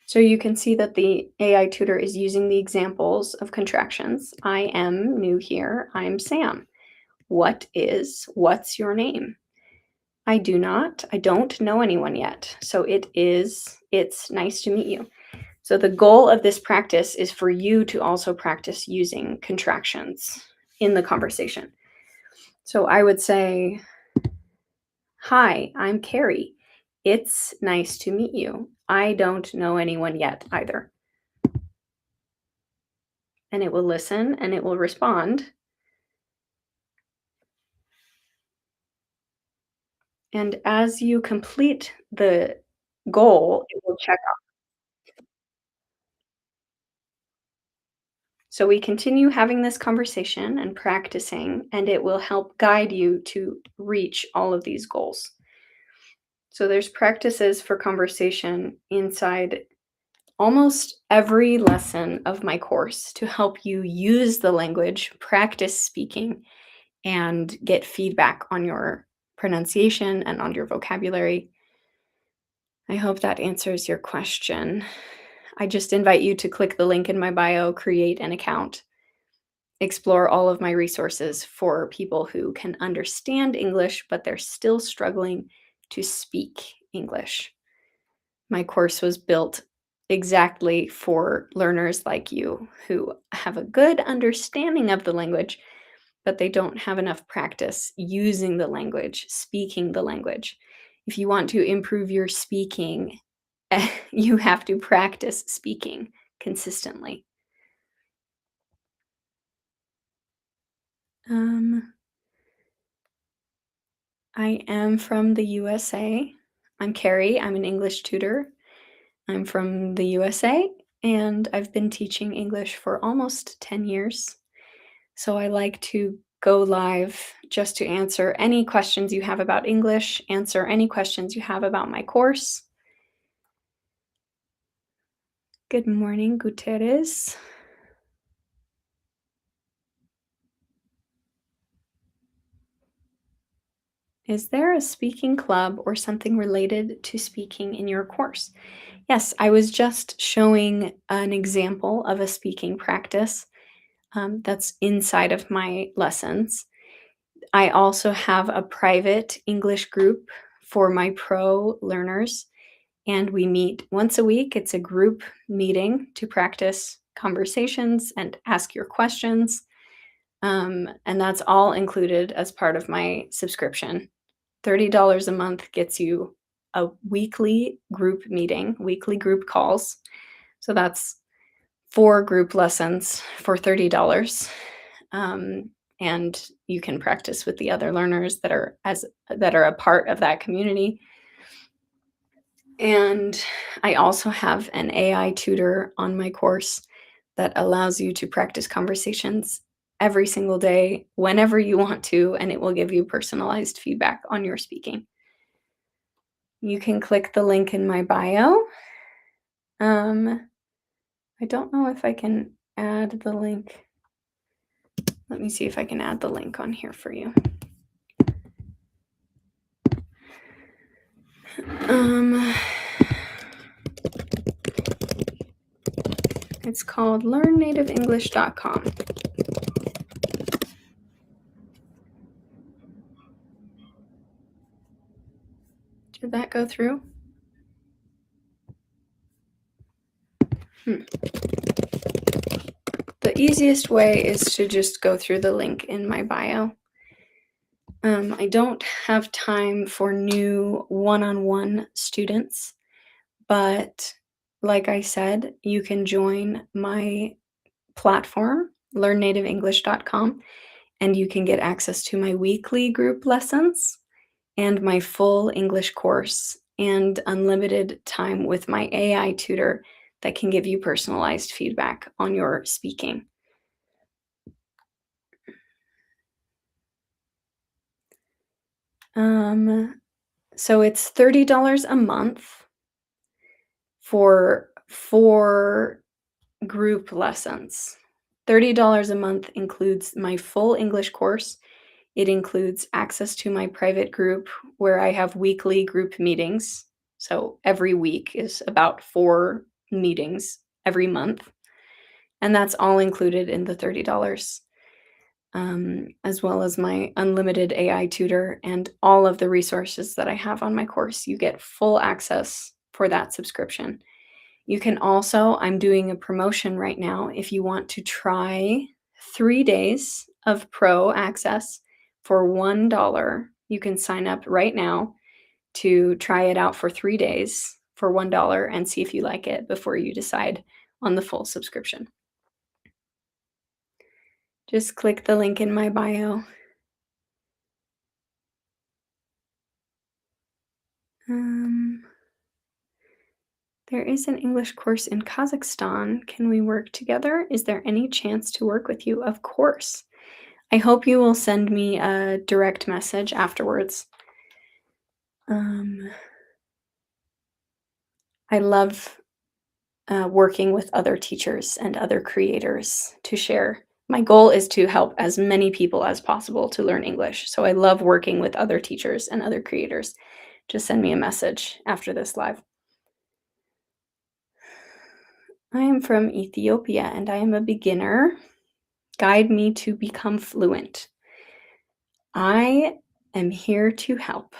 So you can see that the AI tutor is using the examples of contractions. I am new here. I'm Sam. What's your name? I don't know anyone yet. So it's nice to meet you. So the goal of this practice is for you to also practice using contractions in the conversation. So I would say, hi, I'm Carrie. It's nice to meet you. I don't know anyone yet either. And it will listen and it will respond. And as you complete the goal, it will check off. So we continue having this conversation and practicing, and it will help guide you to reach all of these goals. So there's practices for conversation inside almost every lesson of my course to help you use the language, practice speaking, and get feedback on your pronunciation and on your vocabulary. I hope that answers your question. I just invite you to click the link in my bio, create an account, explore all of my resources for people who can understand English, but they're still struggling to speak English. My course was built exactly for learners like you who have a good understanding of the language, but they don't have enough practice using the language, speaking the language. If you want to improve your speaking, you have to practice speaking consistently. Um, I am from the USA. I'm Carrie. I'm an English tutor. I'm from the USA, and I've been teaching English for almost 10 years. So I like to go live just to answer any questions you have about English, answer any questions you have about my course. Good morning, Gutierrez. Is there a speaking club or something related to speaking in your course? Yes, I was just showing an example of a speaking practice that's inside of my lessons. I also have a private English group for my pro learners, and we meet once a week. It's a group meeting to practice conversations and ask your questions. And that's all included as part of my subscription. $30 a month gets you a weekly group meeting, weekly group calls. So that's 4 group lessons for $30. Um, and you can practice with the other learners that are a part of that community. And I also have an AI tutor on my course that allows you to practice conversations every single day, whenever you want to, and it will give you personalized feedback on your speaking. You can click the link in my bio. I don't know if I can add the link. Let me see if I can add the link on here for you. It's called learnnativenglish.com. Did that go through? The easiest way is to just go through the link in my bio. I don't have time for new one-on-one students, but like I said, you can join my platform, learnnativenglish.com, and you can get access to my weekly group lessons and my full English course and unlimited time with my AI tutor that can give you personalized feedback on your speaking. So it's $30 a month for 4 group lessons. $30 a month includes my full English course. It includes access to my private group where I have weekly group meetings. So every week is about 4 meetings every month. And that's all included in the $30, as well as my unlimited AI tutor and all of the resources that I have on my course. You get full access for that subscription. You can also, I'm doing a promotion right now. If you want to try 3 days of pro access for $1, you can sign up right now to try it out for 3 days for $1 and see if you like it before you decide on the full subscription. Just click the link in my bio. There is an English course in Kazakhstan. Can we work together? Is there any chance to work with you? Of course. I hope you will send me a direct message afterwards. Um, I love working with other teachers and other creators to share. My goal is to help as many people as possible to learn English. So I love working with other teachers and other creators. Just send me a message after this live. I am from Ethiopia and I am a beginner. Guide me to become fluent. I am here to help.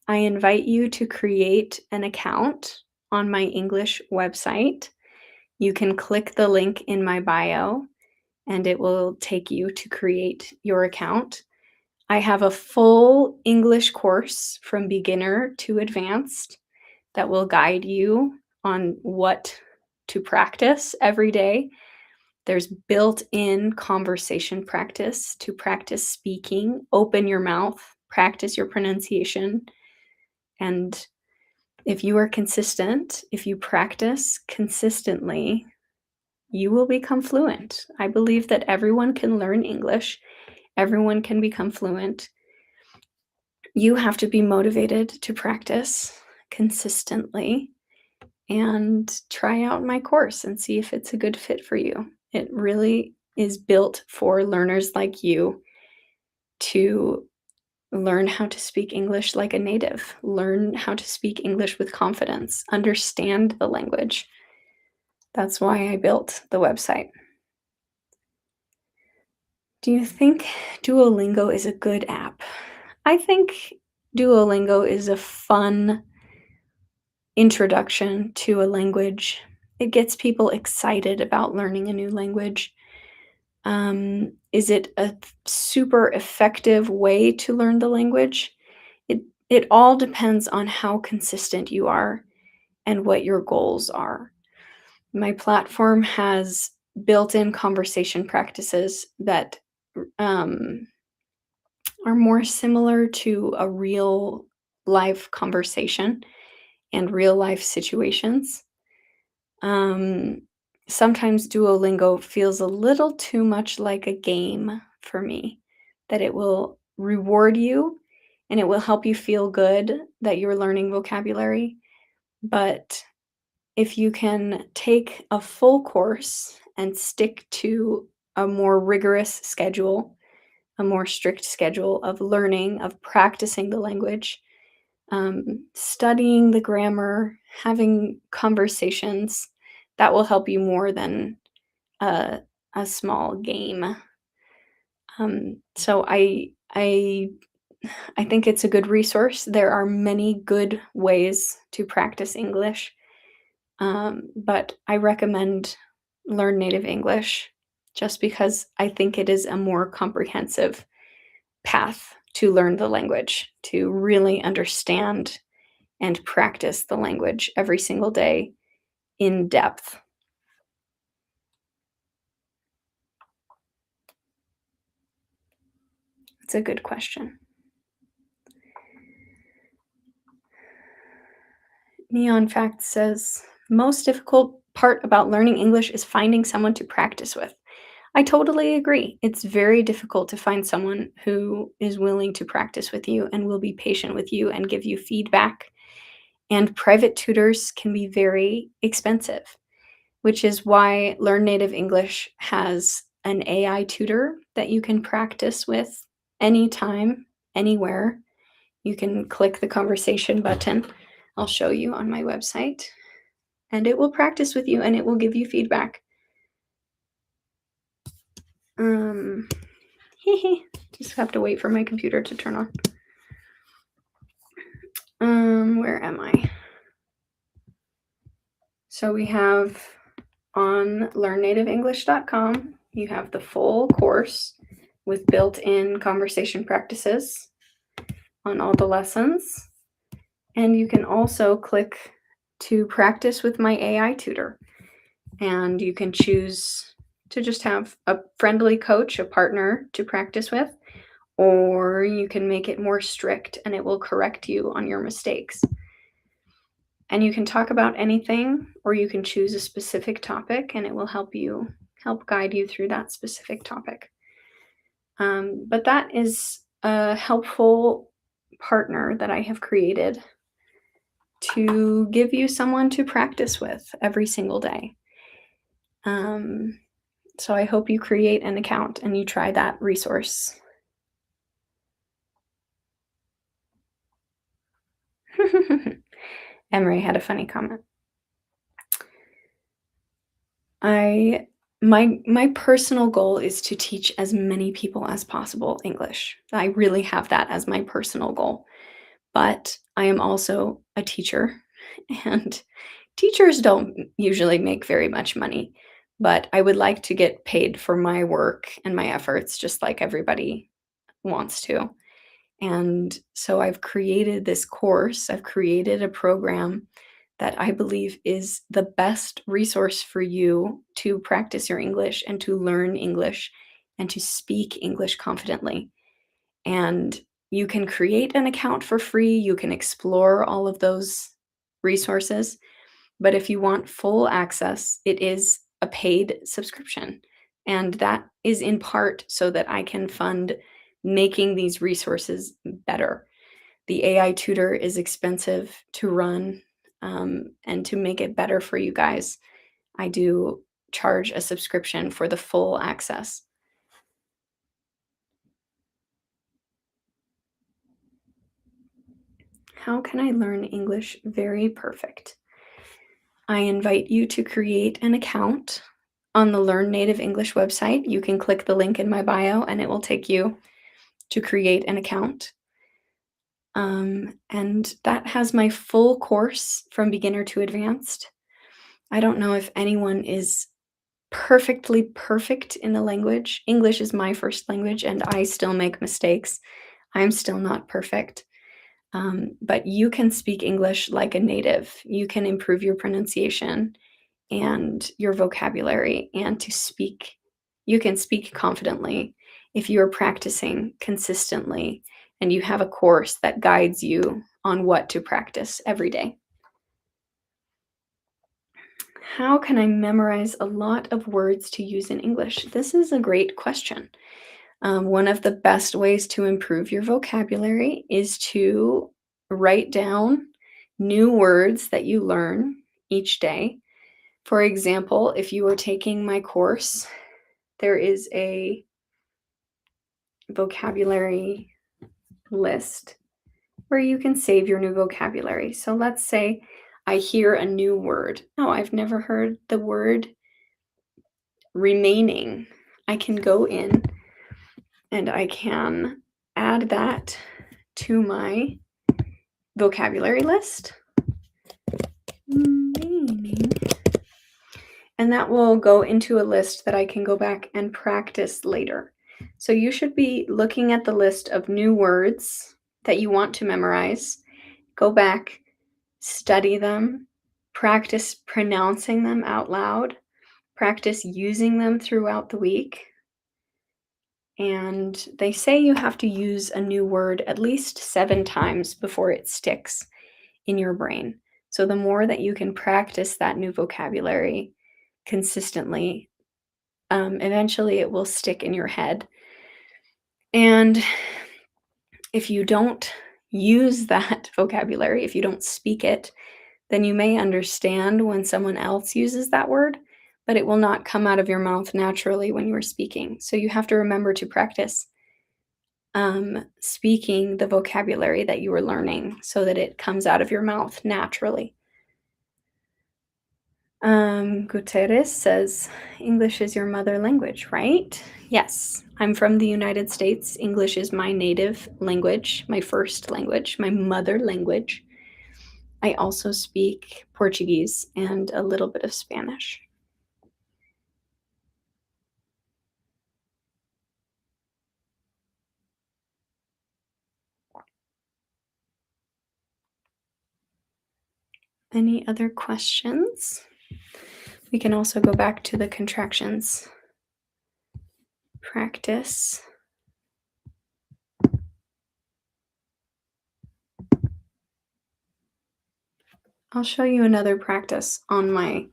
I invite you to create an account on my English website. You can click the link in my bio and it will take you to create your account. I have a full English course from beginner to advanced that will guide you on what to practice every day. There's built-in conversation practice to practice speaking, open your mouth, practice your pronunciation, and if you are consistent, if you practice consistently, you will become fluent. I believe that everyone can learn English. Everyone can become fluent. You have to be motivated to practice consistently and try out my course and see if it's a good fit for you. It really is built for learners like you to learn how to speak English like a native, learn how to speak English with confidence, understand the language. That's why I built the website. Do you think Duolingo is a good app? I think Duolingo is a fun introduction to a language. It gets people excited about learning a new language. Is it a super effective way to learn the language? It all depends on how consistent you are and what your goals are. My platform has built-in conversation practices that um, are more similar to a real life conversation and real life situations. Um, Sometimes Duolingo feels a little too much like a game for me, that it will reward you and it will help you feel good that you're learning vocabulary. But if you can take a full course and stick to a more rigorous schedule, a more strict schedule of learning, of practicing the language, studying the grammar, having conversations, that will help you more than a, a small game. So I think it's a good resource. There are many good ways to practice English, but I recommend Learn Native English just because I think it is a more comprehensive path to learn the language, to really understand and practice the language every single day in depth. It's a good question. Neon Fact says, most difficult part about learning English is finding someone to practice with. I totally agree. It's very difficult to find someone who is willing to practice with you and will be patient with you and give you feedback. And private tutors can be very expensive, which is why Learn Native English has an AI tutor that you can practice with anytime, anywhere. You can click the conversation button. I'll show you on my website, and it will practice with you and it will give you feedback. Just have to wait for my computer to turn on. Where am I? So we have on learnnativeenglish.com, you have the full course with built-in conversation practices on all the lessons. And you can also click to practice with my AI tutor. And you can choose to just have a friendly coach, a partner to practice with, or you can make it more strict and it will correct you on your mistakes. And you can talk about anything, or you can choose a specific topic, and it will help guide you through that specific topic. But that is a helpful partner that I have created to give you someone to practice with every single day. Um, so I hope you create an account and you try that resource. Emery had a funny comment. I my personal goal is to teach as many people as possible English. I really have that as my personal goal. But I am also a teacher, and teachers don't usually make very much money, but I would like to get paid for my work and my efforts just like everybody wants to. And so I've created this course, I've created a program that I believe is the best resource for you to practice your English and to learn English and to speak English confidently. And you can create an account for free, you can explore all of those resources, but if you want full access, it is a paid subscription. And that is in part so that I can fund making these resources better. The AI tutor is expensive to run, and to make it better for you guys, I do charge a subscription for the full access. How can I learn English very perfect? I invite you to create an account on the Learn Native English website. You can click the link in my bio and it will take you to create an account. And that has my full course from beginner to advanced. I don't know if anyone is perfectly perfect in the language. English is my first language and I still make mistakes. I'm still not perfect. But you can speak English like a native. You can improve your pronunciation and your vocabulary, and you can speak confidently if you're practicing consistently and you have a course that guides you on what to practice every day. How can I memorize a lot of words to use in English? This is a great question. One of the best ways to improve your vocabulary is to write down new words that you learn each day. For example, if you are taking my course, there is a vocabulary list where you can save your new vocabulary. So let's say I hear a new word. Oh, I've never heard the word remaining. I can go in and I can add that to my vocabulary list. Remaining. And that will go into a list that I can go back and practice later. So you should be looking at the list of new words that you want to memorize. Go back, study them, practice pronouncing them out loud, practice using them throughout the week. And they say you have to use a new word at least 7 times before it sticks in your brain. So the more that you can practice that new vocabulary consistently, eventually it will stick in your head. And if you don't use that vocabulary, if you don't speak it, then you may understand when someone else uses that word, but it will not come out of your mouth naturally when you're speaking. So you have to remember to practice speaking the vocabulary that you are learning so that it comes out of your mouth naturally. Guterres says, English is your mother language, right? Yes, I'm from the United States. English is my native language, my first language, my mother language. I also speak Portuguese and a little bit of Spanish. Any other questions? We can also go back to the contractions practice. I'll show you another practice on my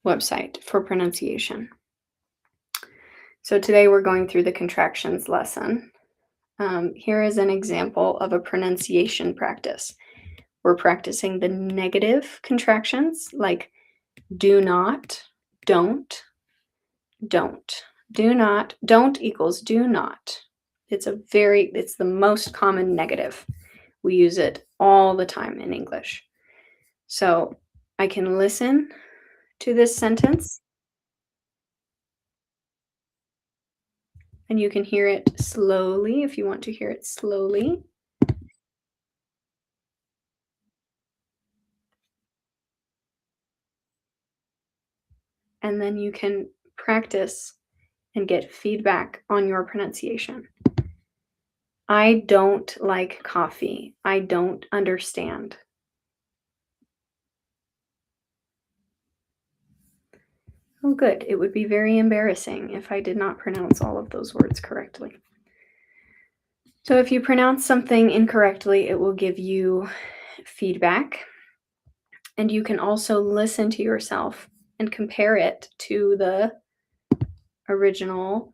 website for pronunciation. So today we're going through the contractions lesson. Here is an example of a pronunciation practice. We're practicing the negative contractions like do not, don't, don't. Do not, don't equals do not. It's the most common negative. We use it all the time in English. So I can listen to this sentence and you can hear it slowly if you want to hear it slowly. And then you can practice and get feedback on your pronunciation. I don't like coffee. I don't understand. Oh, good. It would be very embarrassing if I did not pronounce all of those words correctly. So if you pronounce something incorrectly, it will give you feedback. And you can also listen to yourself and compare it to the original.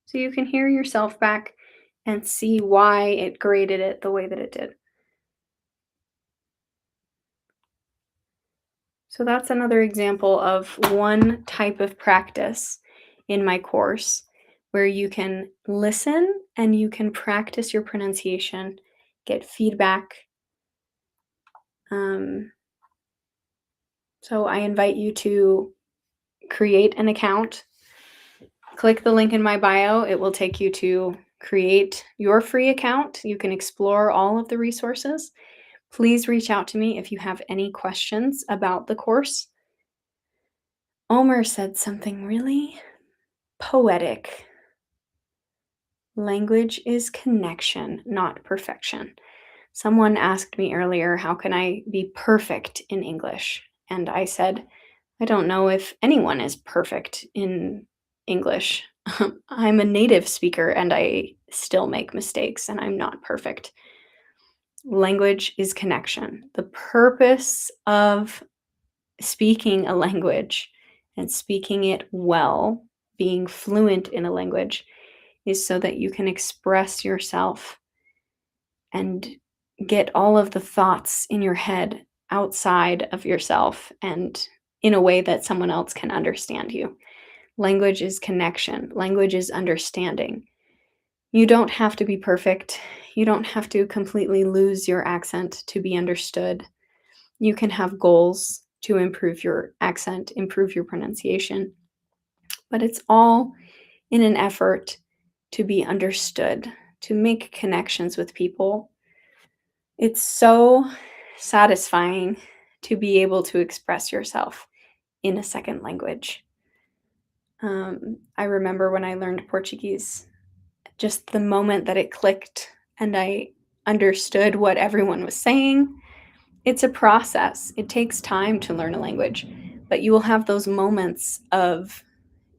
So you can hear yourself back and see why it graded it the way that it did. So that's another example of one type of practice in my course where you can listen and you can practice your pronunciation, get feedback. So I invite you to create an account. Click the link in my bio. It will take you to create your free account. You can explore all of the resources. Please reach out to me if you have any questions about the course. Omer said something really poetic. Language is connection, not perfection. Someone asked me earlier, how can I be perfect in English? And I said, I don't know if anyone is perfect in English. I'm a native speaker and I still make mistakes and I'm not perfect. Language is connection. The purpose of speaking a language and speaking it well, being fluent in a language, is so that you can express yourself and get all of the thoughts in your head outside of yourself and in a way that someone else can understand you. Language is connection, language is understanding. You don't have to be perfect. You don't have to completely lose your accent to be understood. You can have goals to improve your accent, improve your pronunciation, but it's all in an effort to be understood, to make connections with people. It's so satisfying to be able to express yourself in a second language. I remember when I learned Portuguese, just the moment that it clicked and I understood what everyone was saying. It's a process. It takes time to learn a language, but you will have those moments of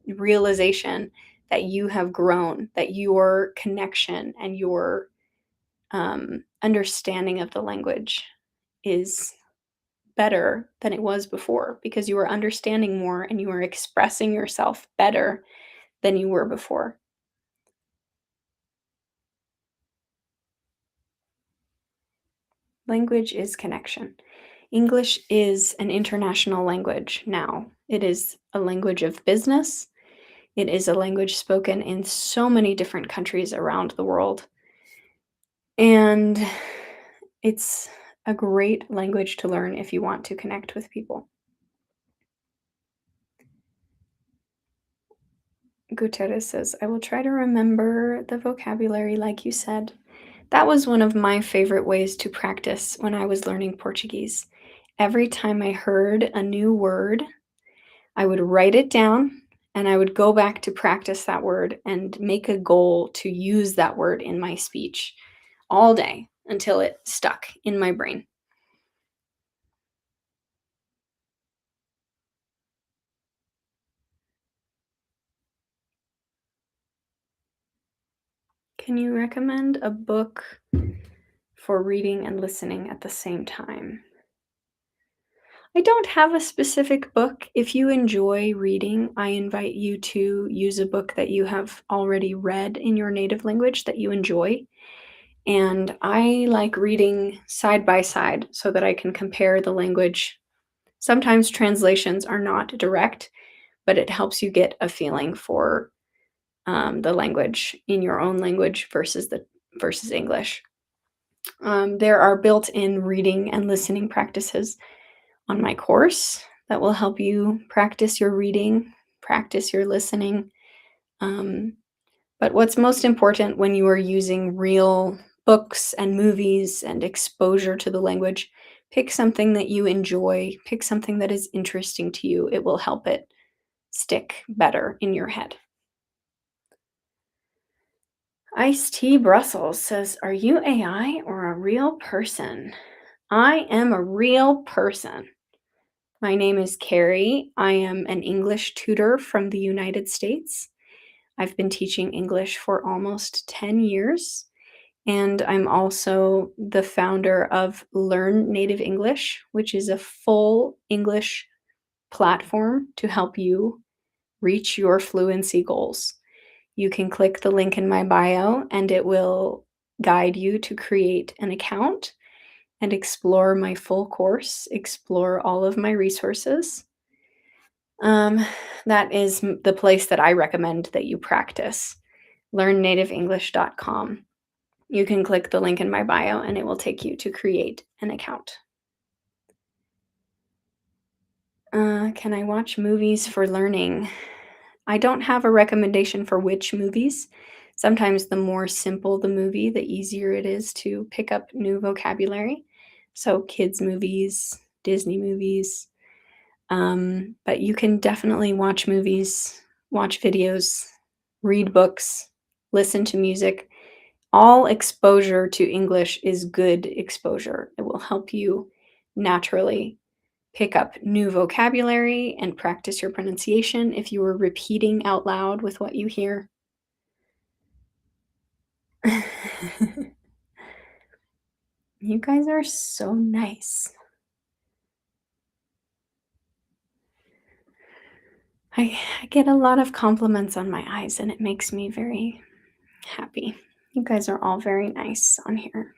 realization that you have grown, that your connection and your understanding of the language is better than it was before because you are understanding more and you are expressing yourself better than you were before. Language is connection. English is an international language now. It is a language of business. It is a language spoken in so many different countries around the world. And it's a great language to learn if you want to connect with people. Gutierrez says, I will try to remember the vocabulary like you said. That was one of my favorite ways to practice when I was learning Portuguese. Every time I heard a new word, I would write it down and I would go back to practice that word and make a goal to use that word in my speech all day until it stuck in my brain. Can you recommend a book for reading and listening at the same time? I don't have a specific book. If you enjoy reading, I invite you to use a book that you have already read in your native language that you enjoy. And I like reading side by side so that I can compare the language. Sometimes translations are not direct, but it helps you get a feeling for the language in your own language versus English. There are built-in reading and listening practices on my course that will help you practice your reading, practice your listening. Um, but what's most important when you are using real books and movies and exposure to the language, pick something that you enjoy, pick something that is interesting to you. It will help it stick better in your head. Iced Tea Brussels says, "Are you AI or a real person?" I am a real person. My name is Carrie. I am an English tutor from the United States. I've been teaching English for almost 10 years, and I'm also the founder of Learn Native English, which is a full English platform to help you reach your fluency goals. You can click the link in my bio, and it will guide you to create an account and explore my full course, explore all of my resources. Um, that is the place that I recommend that you practice, learnnativeenglish.com. You can click the link in my bio and it will take you to create an account. Can I watch movies for learning? I don't have a recommendation for which movies. Sometimes the more simple the movie, the easier it is to pick up new vocabulary. So, kids' movies, Disney movies. But you can definitely watch movies, watch videos, read books, listen to music. All exposure to English is good exposure. It will help you naturally pick up new vocabulary and practice your pronunciation if you are repeating out loud with what you hear. You guys are so nice. I get a lot of compliments on my eyes, and it makes me very happy. You guys are all very nice on here.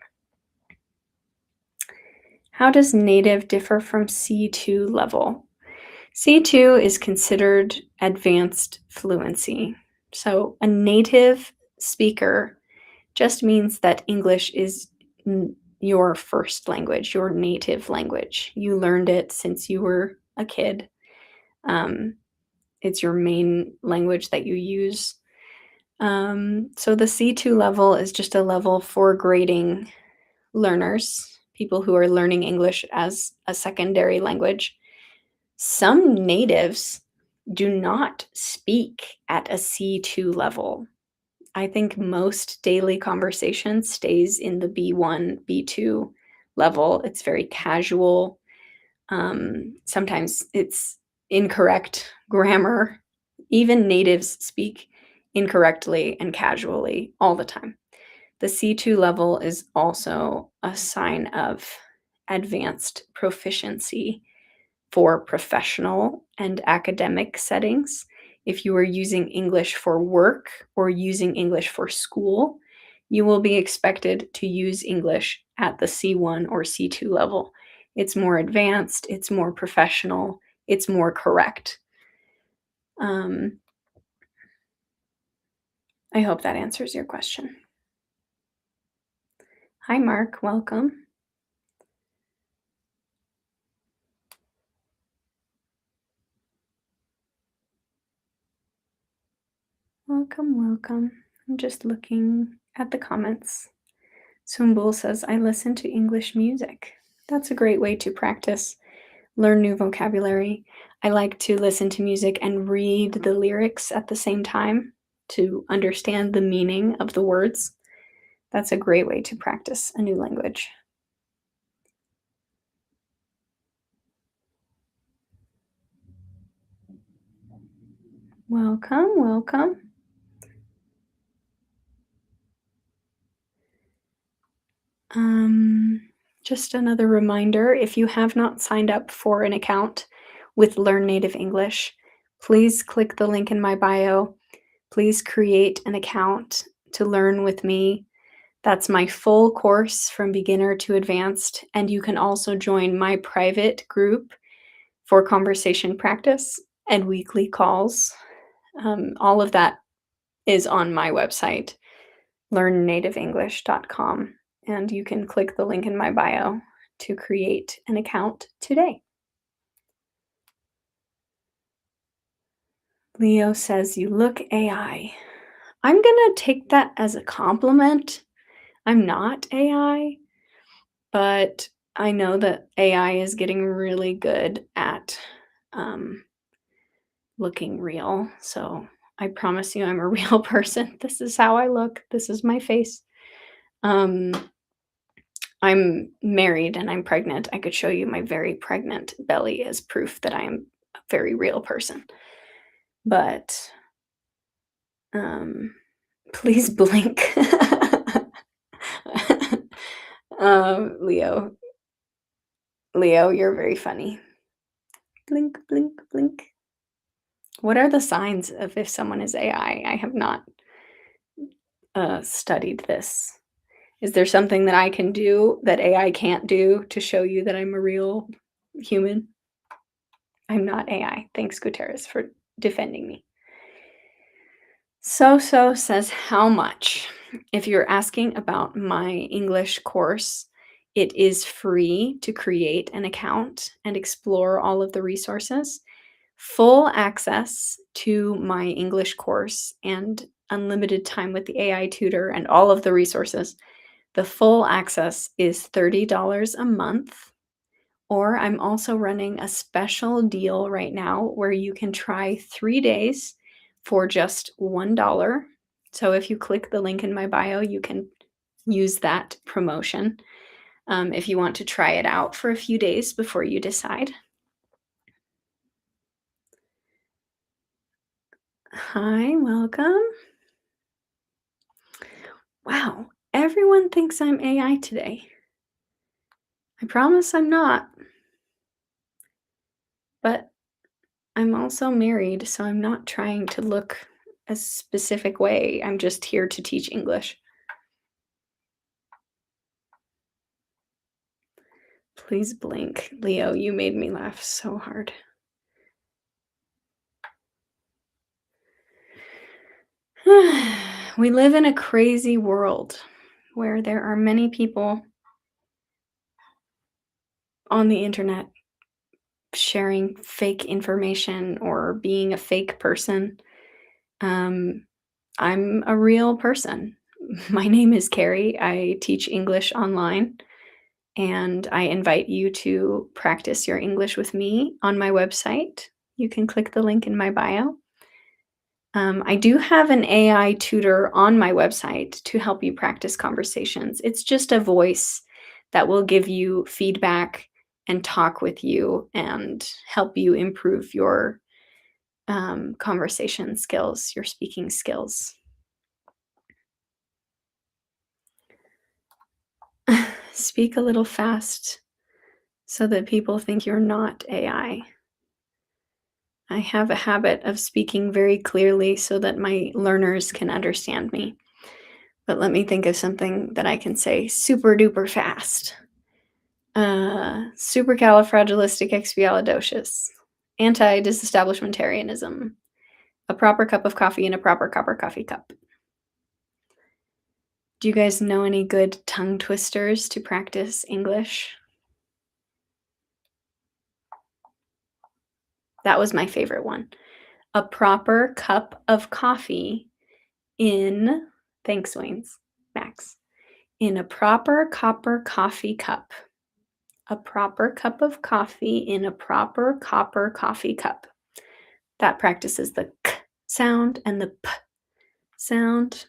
How does native differ from C2 level? C2 is considered advanced fluency. So a native speaker just means that English is your first language, your native language. You learned it since you were a kid. Um, it's your main language that you use. So the C2 level is just a level for grading learners, people who are learning English as a secondary language. Some natives do not speak at a C2 level. I think most daily conversation stays in the B1, B2 level. It's very casual. Sometimes it's incorrect grammar. Even natives speak incorrectly and casually all the time. The C2 level is also a sign of advanced proficiency for professional and academic settings. If you are using English for work or using English for school, you will be expected to use English at the C1 or C2 level. It's more advanced, it's more professional, it's more correct. Um, I hope that answers your question. Hi, Mark. Welcome. Welcome, welcome. I'm just looking at the comments. Sumbul says, I listen to English music. That's a great way to practice, learn new vocabulary. I like to listen to music and read the lyrics at the same time to understand the meaning of the words. That's a great way to practice a new language. Welcome, welcome. Um, just another reminder, if you have not signed up for an account with Learn Native English, please click the link in my bio. Please create an account to learn with me. That's my full course from beginner to advanced, and you can also join my private group for conversation practice and weekly calls. All of that is on my website, learnnativenglish.com, and you can click the link in my bio to create an account today. Leo says, "You look AI." I'm gonna take that as a compliment. I'm not AI, but I know that AI is getting really good at looking real. So I promise you, I'm a real person. This is how I look. This is my face. Um, I'm married and I'm pregnant. I could show you my very pregnant belly as proof that I am a very real person. But um, please blink. Leo, Leo, you're very funny. Blink, blink, blink. What are the signs of if someone is AI? I have not studied this. Is there something that I can do that AI can't do to show you that I'm a real human? I'm not AI. Thanks, Gutierrez, for defending me. So says, how much? If you're asking about my English course, it is free to create an account and explore all of the resources. Full access to my English course and unlimited time with the AI tutor and all of the resources. The full access is $30 a month, or I'm also running a special deal right now where you can try 3 days for just $1. So if you click the link in my bio, you can use that promotion, if you want to try it out for a few days before you decide. Hi, welcome. Wow, everyone thinks I'm AI today. I promise I'm not. But I'm also married, so I'm not trying to look a specific way. I'm just here to teach English. Please blink. Leo, you made me laugh so hard. We live in a crazy world where there are many people on the internet sharing fake information or being a fake person. I'm a real person. My name is Carrie. I teach English online, and I invite you to practice your English with me on my website. You can click the link in my bio. I do have an AI tutor on my website to help you practice conversations. It's just a voice that will give you feedback and talk with you and help you improve your conversation skills, your speaking skills. Speak a little fast so that people think you're not AI. I have a habit of speaking very clearly so that my learners can understand me. But let me think of something that I can say super duper fast. Supercalifragilisticexpialidocious, anti-disestablishmentarianism, a proper cup of coffee in a proper copper coffee cup. Do you guys know any good tongue twisters to practice English? That was my favorite one. A proper cup of coffee in, thanks, Wayne's, Max, in a proper copper coffee cup. A proper cup of coffee in a proper copper coffee cup. That practices the k sound and the p sound.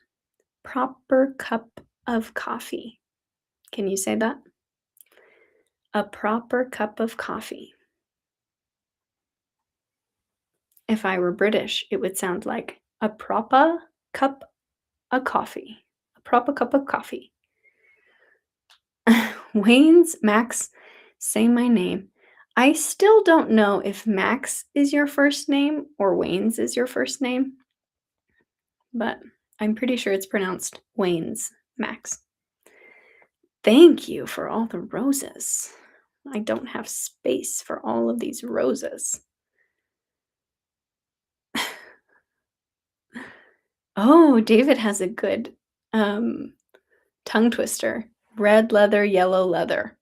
Proper cup of coffee. Can you say that? A proper cup of coffee. If I were British, it would sound like a proper cup of coffee. A proper cup of coffee. Wayne's Max, say my name. I still don't know if Max is your first name or Wayne's is your first name, but I'm pretty sure it's pronounced Wayne's Max. Thank you for all the roses. I don't have space for all of these roses. Oh, David has a good um, tongue twister. Red leather, yellow leather.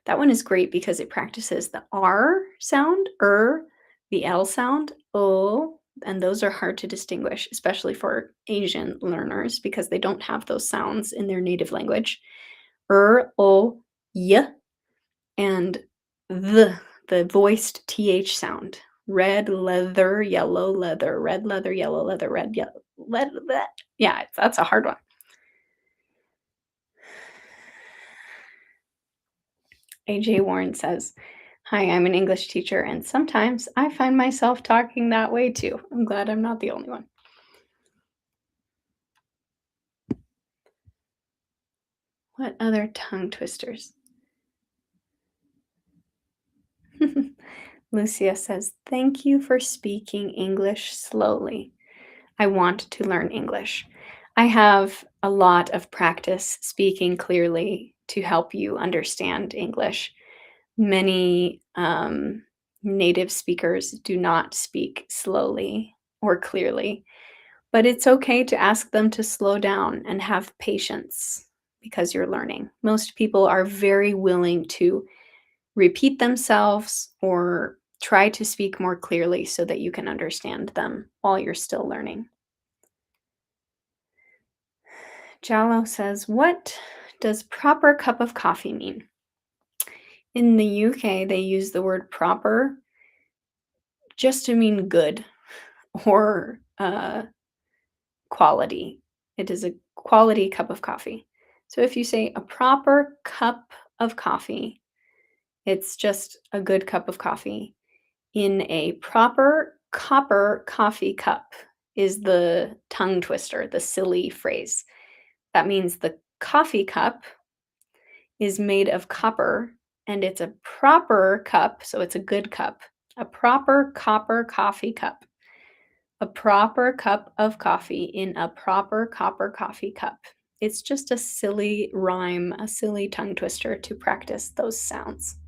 That one is great because it practices the R sound, the L sound, O, and those are hard to distinguish, especially for Asian learners because they don't have those sounds in their native language. O, Y, and the voiced TH sound. Red leather, yellow leather, red leather, yellow leather, red, yellow, yeah, that's a hard one. AJ Warren says, "Hi, I'm an English teacher, and sometimes I find myself talking that way too. I'm glad I'm not the only one." What other tongue twisters? Lucia says, "Thank you for speaking English slowly. I want to learn English. I have a lot of practice speaking clearly to help you understand English. Many native speakers do not speak slowly or clearly, but it's okay to ask them to slow down and have patience because you're learning. Most people are very willing to repeat themselves or try to speak more clearly so that you can understand them while you're still learning." Jallo says, "What does proper cup of coffee mean?" In the UK, they use the word proper just to mean good or quality. It is a quality cup of coffee. So if you say a proper cup of coffee, it's just a good cup of coffee. In a proper copper coffee cup is the tongue twister, the silly phrase. That means the coffee cup is made of copper and it's a proper cup, so it's a good cup, a proper copper coffee cup. A proper cup of coffee in a proper copper coffee cup. It's just a silly rhyme, a silly tongue twister to practice those sounds.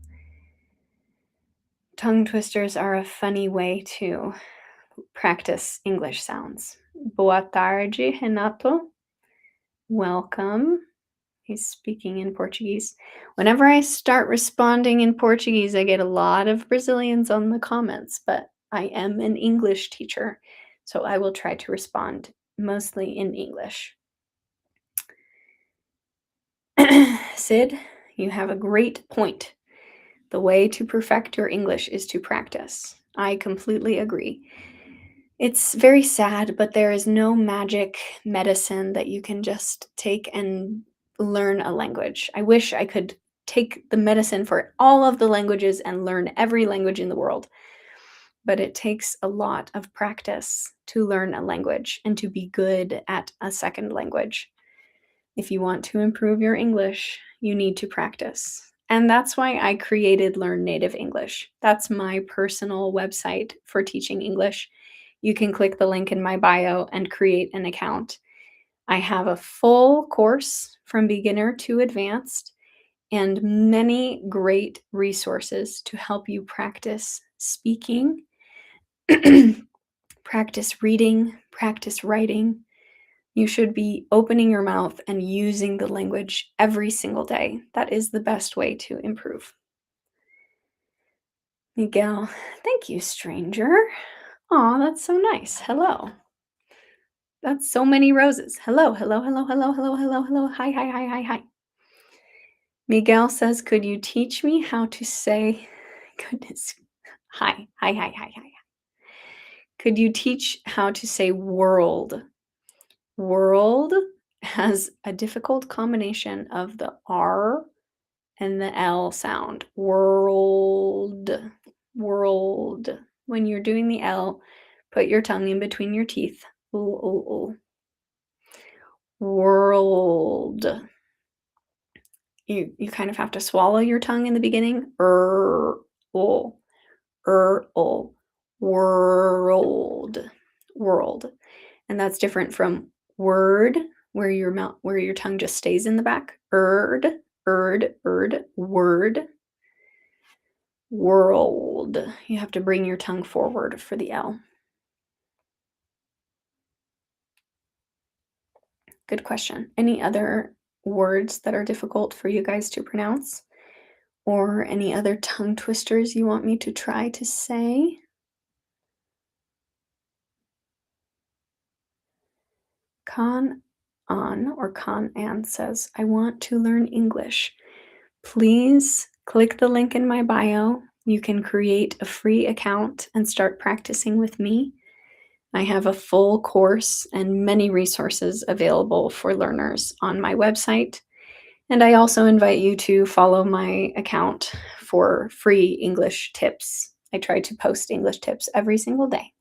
Tongue twisters are a funny way to practice English sounds. Boa tarde, Renato. Welcome. He's speaking in Portuguese. Whenever I start responding in Portuguese, I get a lot of Brazilians on the comments, but I am an English teacher, so I will try to respond mostly in English. Sid, you have a great point. The way to perfect your English is to practice. I completely agree. It's very sad, but there is no magic medicine that you can just take and learn a language. I wish I could take the medicine for all of the languages and learn every language in the world, but it takes a lot of practice to learn a language and to be good at a second language. If you want to improve your English, you need to practice. And that's why I created Learn Native English. That's my personal website for teaching English. You can click the link in my bio and create an account. I have a full course from beginner to advanced and many great resources to help you practice speaking, practice reading, practice writing. You should be opening your mouth and using the language every single day. That is the best way to improve. Miguel, thank you, stranger. Aw, that's so nice. Hello. That's so many roses. Hello, hello, hello, hello, hello, hello, hello. Hi, hi, hi, hi, hi. Miguel says, "Could you teach me how to say," goodness, hi, hi, hi, hi, hi. Could you teach how to say world? World has a difficult combination of the R and the L sound. World, world. When you're doing the L, put your tongue in between your teeth. Ooh, ooh, ooh. World. you kind of have to swallow your tongue in the beginning. Ul, ul, world, world. And that's different from word, where your tongue just stays in the back. Word, world. You have to bring your tongue forward for the L. Good question. Any other words that are difficult for you guys to pronounce? Or any other tongue twisters you want me to try to say? Con or Con Ann says, I want to learn English. Please click the link in my bio. You can create a free account and start practicing with me. I have a full course and many resources available for learners on my website. And I also invite you to follow my account for free English tips. I try to post English tips every single day.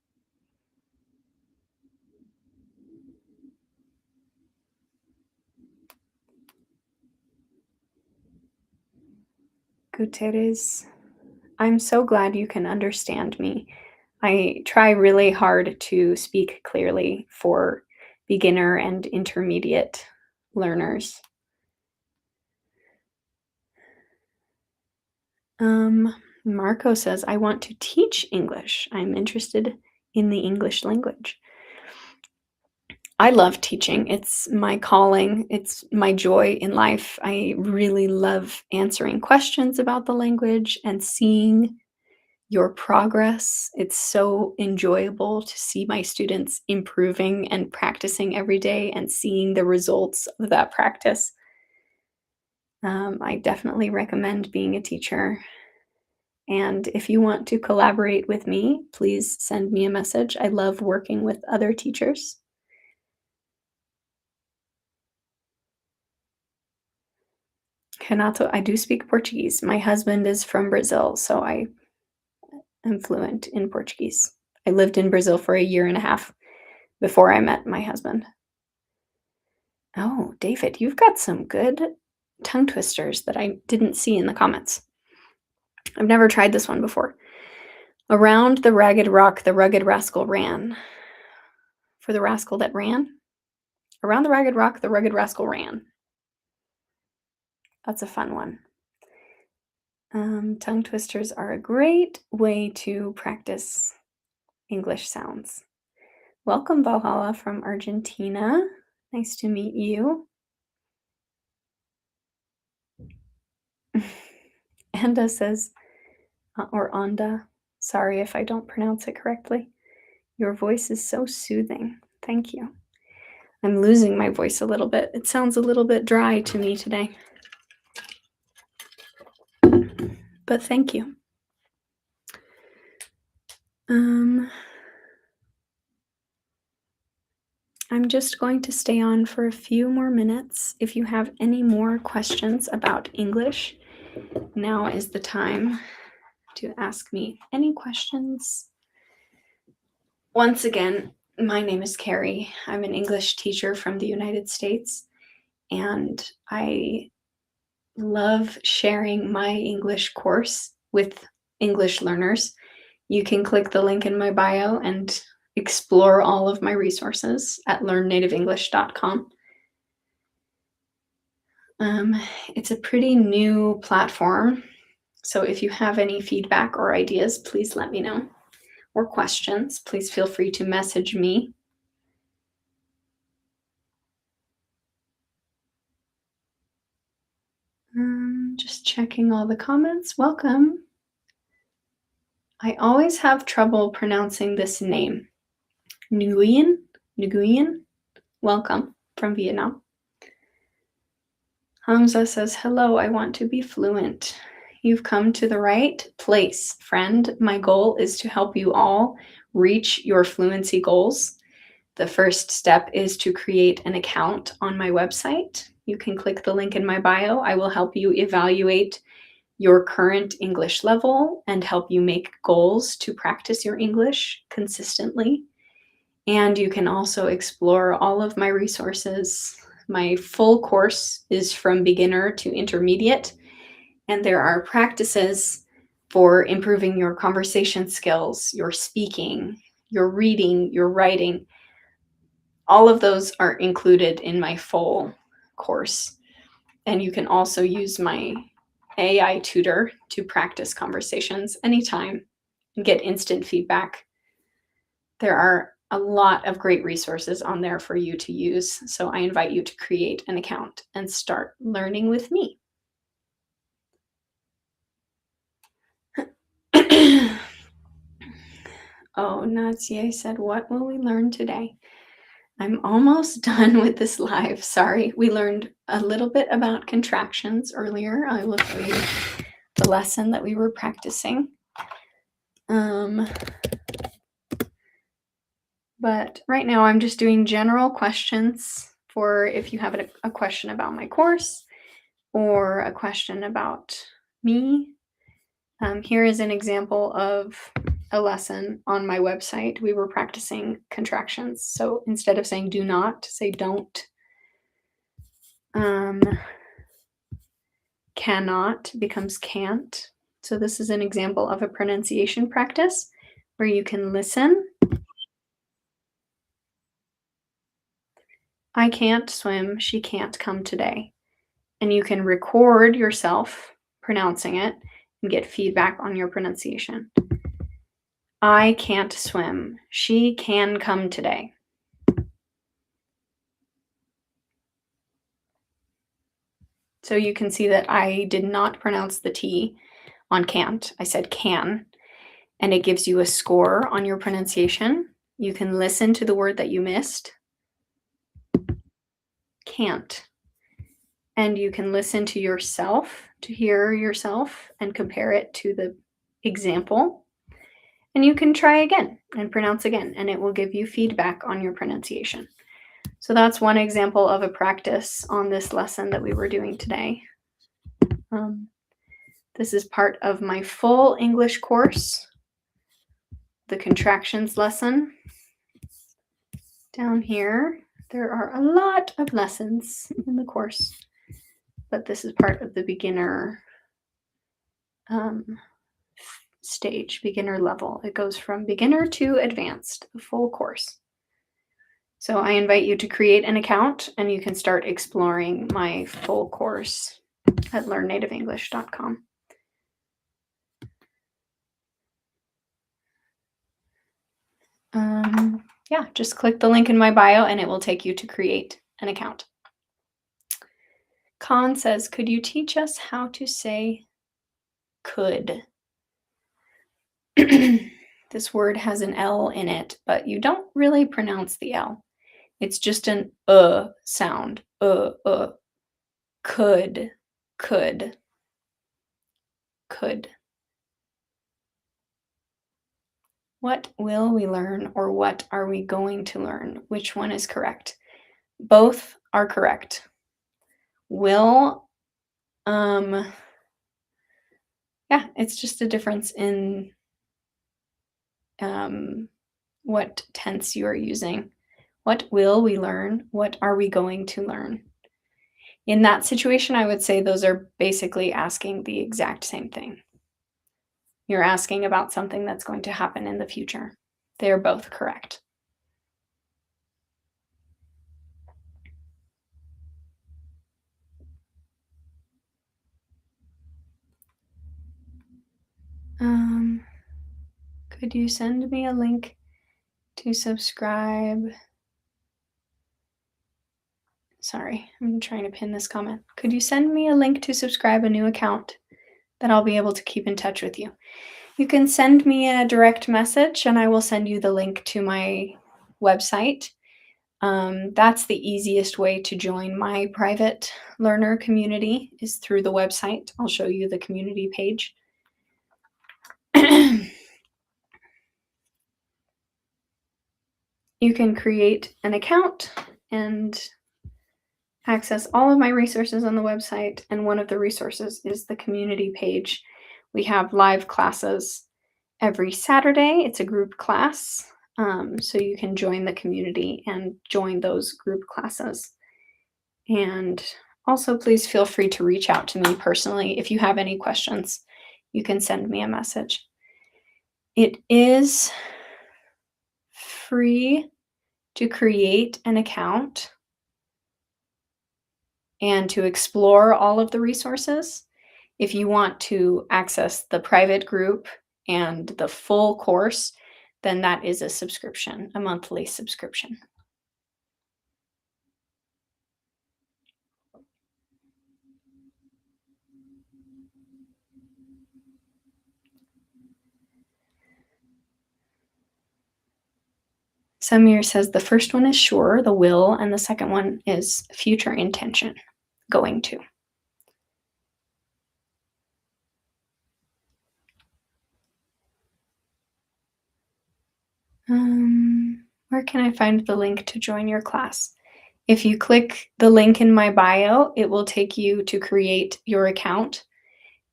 Gutierrez, I'm so glad you can understand me. I try really hard to speak clearly for beginner and intermediate learners. Marco says, I want to teach English. I'm interested in the English language. I love teaching. It's my calling. It's my joy in life. I really love answering questions about the language and seeing your progress. It's so enjoyable to see my students improving and practicing every day and seeing the results of that practice. I definitely recommend being a teacher. And if you want to collaborate with me, please send me a message. I love working with other teachers. Renato, I do speak Portuguese. My husband is from Brazil, so I am fluent in Portuguese. I lived in Brazil for a year and a half before I met my husband. Oh, David, you've got some good tongue twisters that I didn't see in the comments. I've never tried this one before. Around the ragged rock, the rugged rascal ran. For the rascal that ran? Around the ragged rock, the rugged rascal ran. That's a fun one. Tongue twisters are a great way to practice English sounds. Welcome, Valhalla from Argentina. Nice to meet you. Anda says, or Anda, sorry if I don't pronounce it correctly. Your voice is so soothing. Thank you. I'm losing my voice a little bit. It sounds a little bit dry to me today. But thank you. I'm just going to stay on for a few more minutes. If you have any more questions about English, now is the time to ask me any questions. Once again, my name is Carrie. I'm an English teacher from the United States, and I love sharing my English course with English learners. You can click the link in my bio and explore all of my resources at learnnativenglish.com. It's a pretty new platform, so if you have any feedback or ideas, please let me know. Or questions, please feel free to message me. Just checking all the comments. Welcome. I always have trouble pronouncing this name. Nguyen. Welcome from Vietnam. Hamza says, hello, I want to be fluent. You've come to the right place, friend. My goal is to help you all reach your fluency goals. The first step is to create an account on my website. You can click the link in my bio. I will help you evaluate your current English level and help you make goals to practice your English consistently. And you can also explore all of my resources My full course is from beginner to intermediate, and there are practices for improving your conversation skills, your speaking, your reading, your writing. All of those are included in my full course. And you can also use my AI tutor to practice conversations anytime and get instant feedback. There are a lot of great resources on there for you to use. So I invite you to create an account and start learning with me. Oh, Natsier said, what will we learn today? I'm almost done with this live. Sorry. We learned a little bit about contractions earlier. I will show you the lesson that we were practicing. But right now I'm just doing general questions for if you have a question about my course or a question about me. Here is an example of a lesson on my website. We were practicing contractions. So instead of saying do not, say don't. Cannot becomes can't. So this is an example of a pronunciation practice where you can listen. I can't swim. She can't come today. And you can record yourself pronouncing it and get feedback on your pronunciation. I can't swim. She can come today. So you can see that I did not pronounce the T on can't. I said can, and it gives you a score on your pronunciation. You can listen to the word that you missed. Can't. And you can listen to yourself to hear yourself and compare it to the example. And you can try again and pronounce again, and it will give you feedback on your pronunciation. So that's one example of a practice on this lesson that we were doing today. This is part of my full English course, the contractions lesson. Down here, there are a lot of lessons in the course, but this is part of the beginner stage, beginner level. It goes from beginner to advanced, the full course. So I invite you to create an account and you can start exploring my full course at learnnativenglish.com. Yeah, just click the link in my bio and it will take you to create an account. Khan says, could you teach us how to say could? This word has an L in it, but you don't really pronounce the L. It's just an sound. Could. What will we learn or what are we going to learn? Which one is correct? Both are correct. Will, yeah, it's just a difference in what tense you are using. What will we learn? What are we going to learn? In that situation, I would say those are basically asking the exact same thing. You're asking about something that's going to happen in the future. They're both correct. Could you send me a link to subscribe? Sorry, I'm trying to pin this comment. Could you send me a link to subscribe a new account that I'll be able to keep in touch with you? You can send me a direct message and I will send you the link to my website. That's the easiest way to join my private learner community is through the website. I'll show you the community page. You can create an account and access all of my resources on the website, and one of the resources is the community page. We have live classes every Saturday. It's a group class, so you can join the community and join those group classes. And also, please feel free to reach out to me personally if you have any questions. You can send me a message. It is free to create an account and to explore all of the resources. If you want to access the private group and the full course, then that is a subscription, a monthly subscription. Samir says the first one is sure, the will, and the second one is future intention, going to. Where can I find the link to join your class? If you click the link in my bio, it will take you to create your account,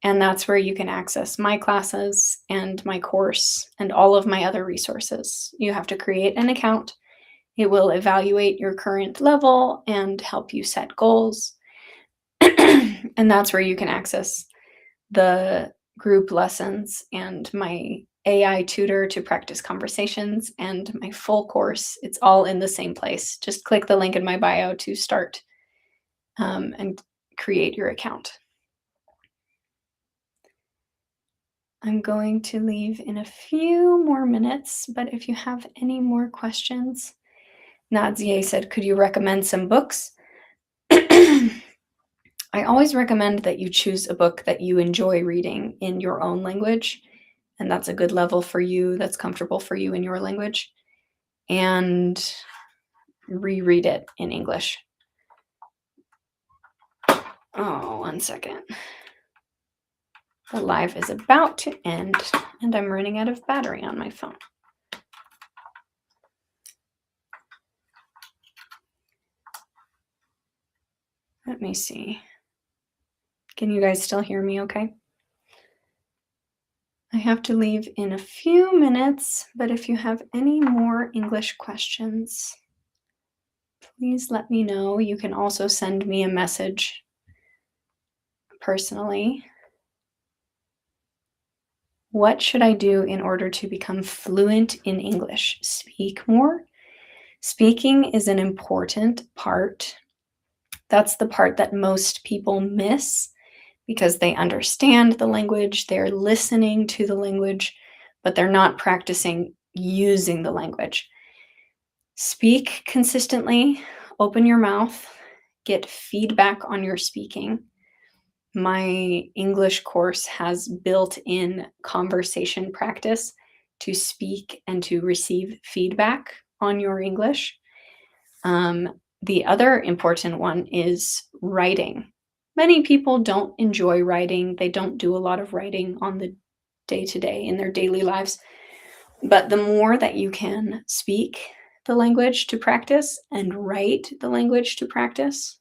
and that's where you can access my classes and my course and all of my other resources. You have to create an account. It will evaluate your current level and help you set goals. And that's where you can access the group lessons and my AI tutor to practice conversations and my full course. It's all in the same place. Just click the link in my bio to start and create your account. I'm going to leave in a few more minutes, but if you have any more questions, Nadzie said, could you recommend some books? I always recommend that you choose a book that you enjoy reading in your own language, and that's a good level for you, that's comfortable for you in your language, and reread it in English. Oh, 1 second. The live is about to end, and I'm running out of battery on my phone. Let me see. Can you guys still hear me okay? I have to leave in a few minutes, but if you have any more English questions, please let me know. You can also send me a message personally. What should I do in order to become fluent in English? Speak more. Speaking is an important part. That's the part that most people miss because they understand the language, they're listening to the language, but they're not practicing using the language. Speak consistently, open your mouth, get feedback on your speaking. My English course has built-in conversation practice to speak and to receive feedback on your English. The other important one is writing. Many people don't enjoy writing. They don't do a lot of writing on the day-to-day in their daily lives. But the more that you can speak the language to practice and write the language to practice,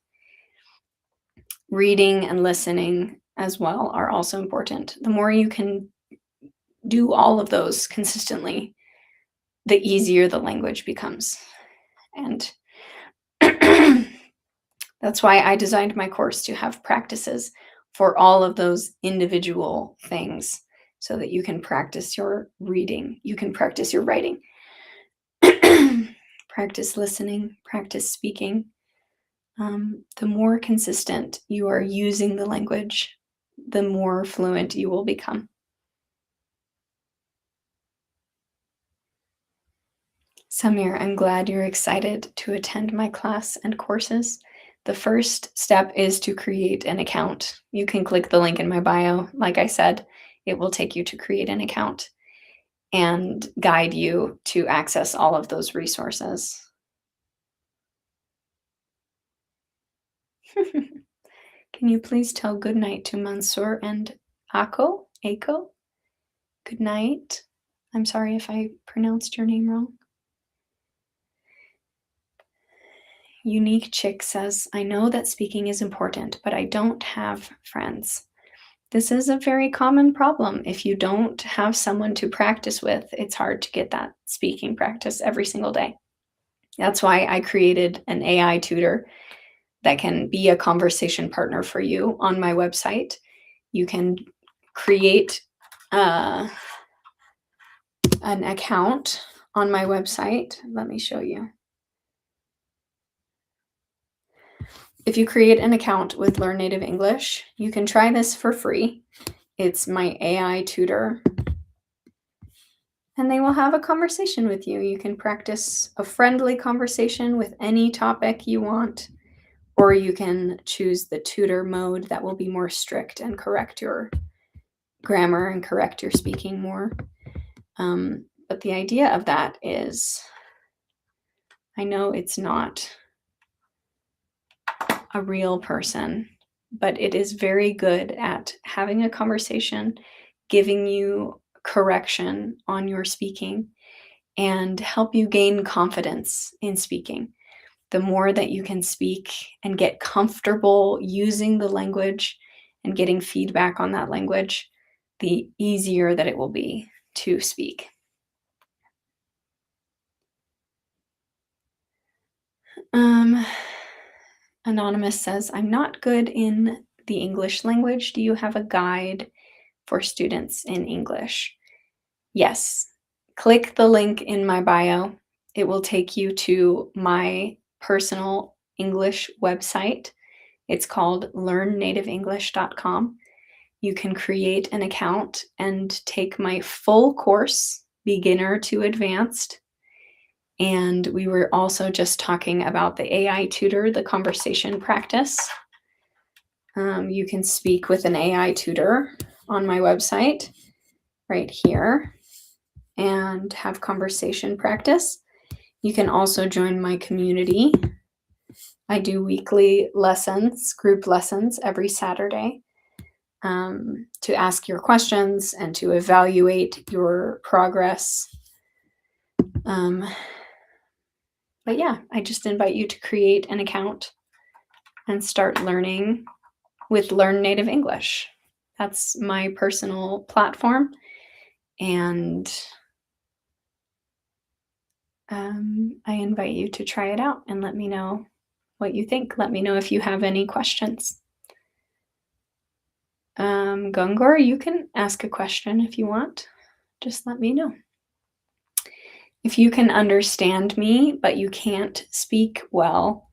reading and listening as well are also important. The more you can do all of those consistently, the easier the language becomes. And that's why I designed my course to have practices for all of those individual things so that you can practice your reading, you can practice your writing, practice listening, practice speaking. The more consistent you are using the language, the more fluent you will become. Samir, I'm glad you're excited to attend my class and courses. The first step is to create an account. You can click the link in my bio. Like I said, it will take you to create an account and guide you to access all of those resources. Can you please tell good night to Mansour and Ako? Good night. I'm sorry if I pronounced your name wrong. Unique Chick says, I know that speaking is important, but I don't have friends. This is a very common problem. If you don't have someone to practice with, it's hard to get that speaking practice every single day. That's why I created an AI tutor that can be a conversation partner for you on my website. You can create an account on my website. Let me show you. If you create an account with Learn Native English, you can try this for free. It's my AI tutor, and they will have a conversation with you. You can practice a friendly conversation with any topic you want, or you can choose the tutor mode that will be more strict and correct your grammar and correct your speaking more. But the idea of that is, I know it's not a real person, but it is very good at having a conversation, giving you correction on your speaking, and help you gain confidence in speaking. The more that you can speak and get comfortable using the language and getting feedback on that language, the easier that it will be to speak. Anonymous says, I'm not good in the English language. Do you have a guide for students in English? Yes. Click the link in my bio. It will take you to my personal English website. It's called learnnativeenglish.com. You can create an account and take my full course, beginner to advanced. And we were also just talking about the AI tutor, the conversation practice. You can speak with an AI tutor on my website right here and have conversation practice. You can also join my community. I do weekly lessons, group lessons every Saturday, to ask your questions and to evaluate your progress. But yeah, I just invite you to create an account and start learning with Learn Native English. That's my personal platform, and I invite you to try it out and let me know what you think. Let me know if you have any questions. Gungor, you can ask a question if you want. Just let me know. If you can understand me, but you can't speak well,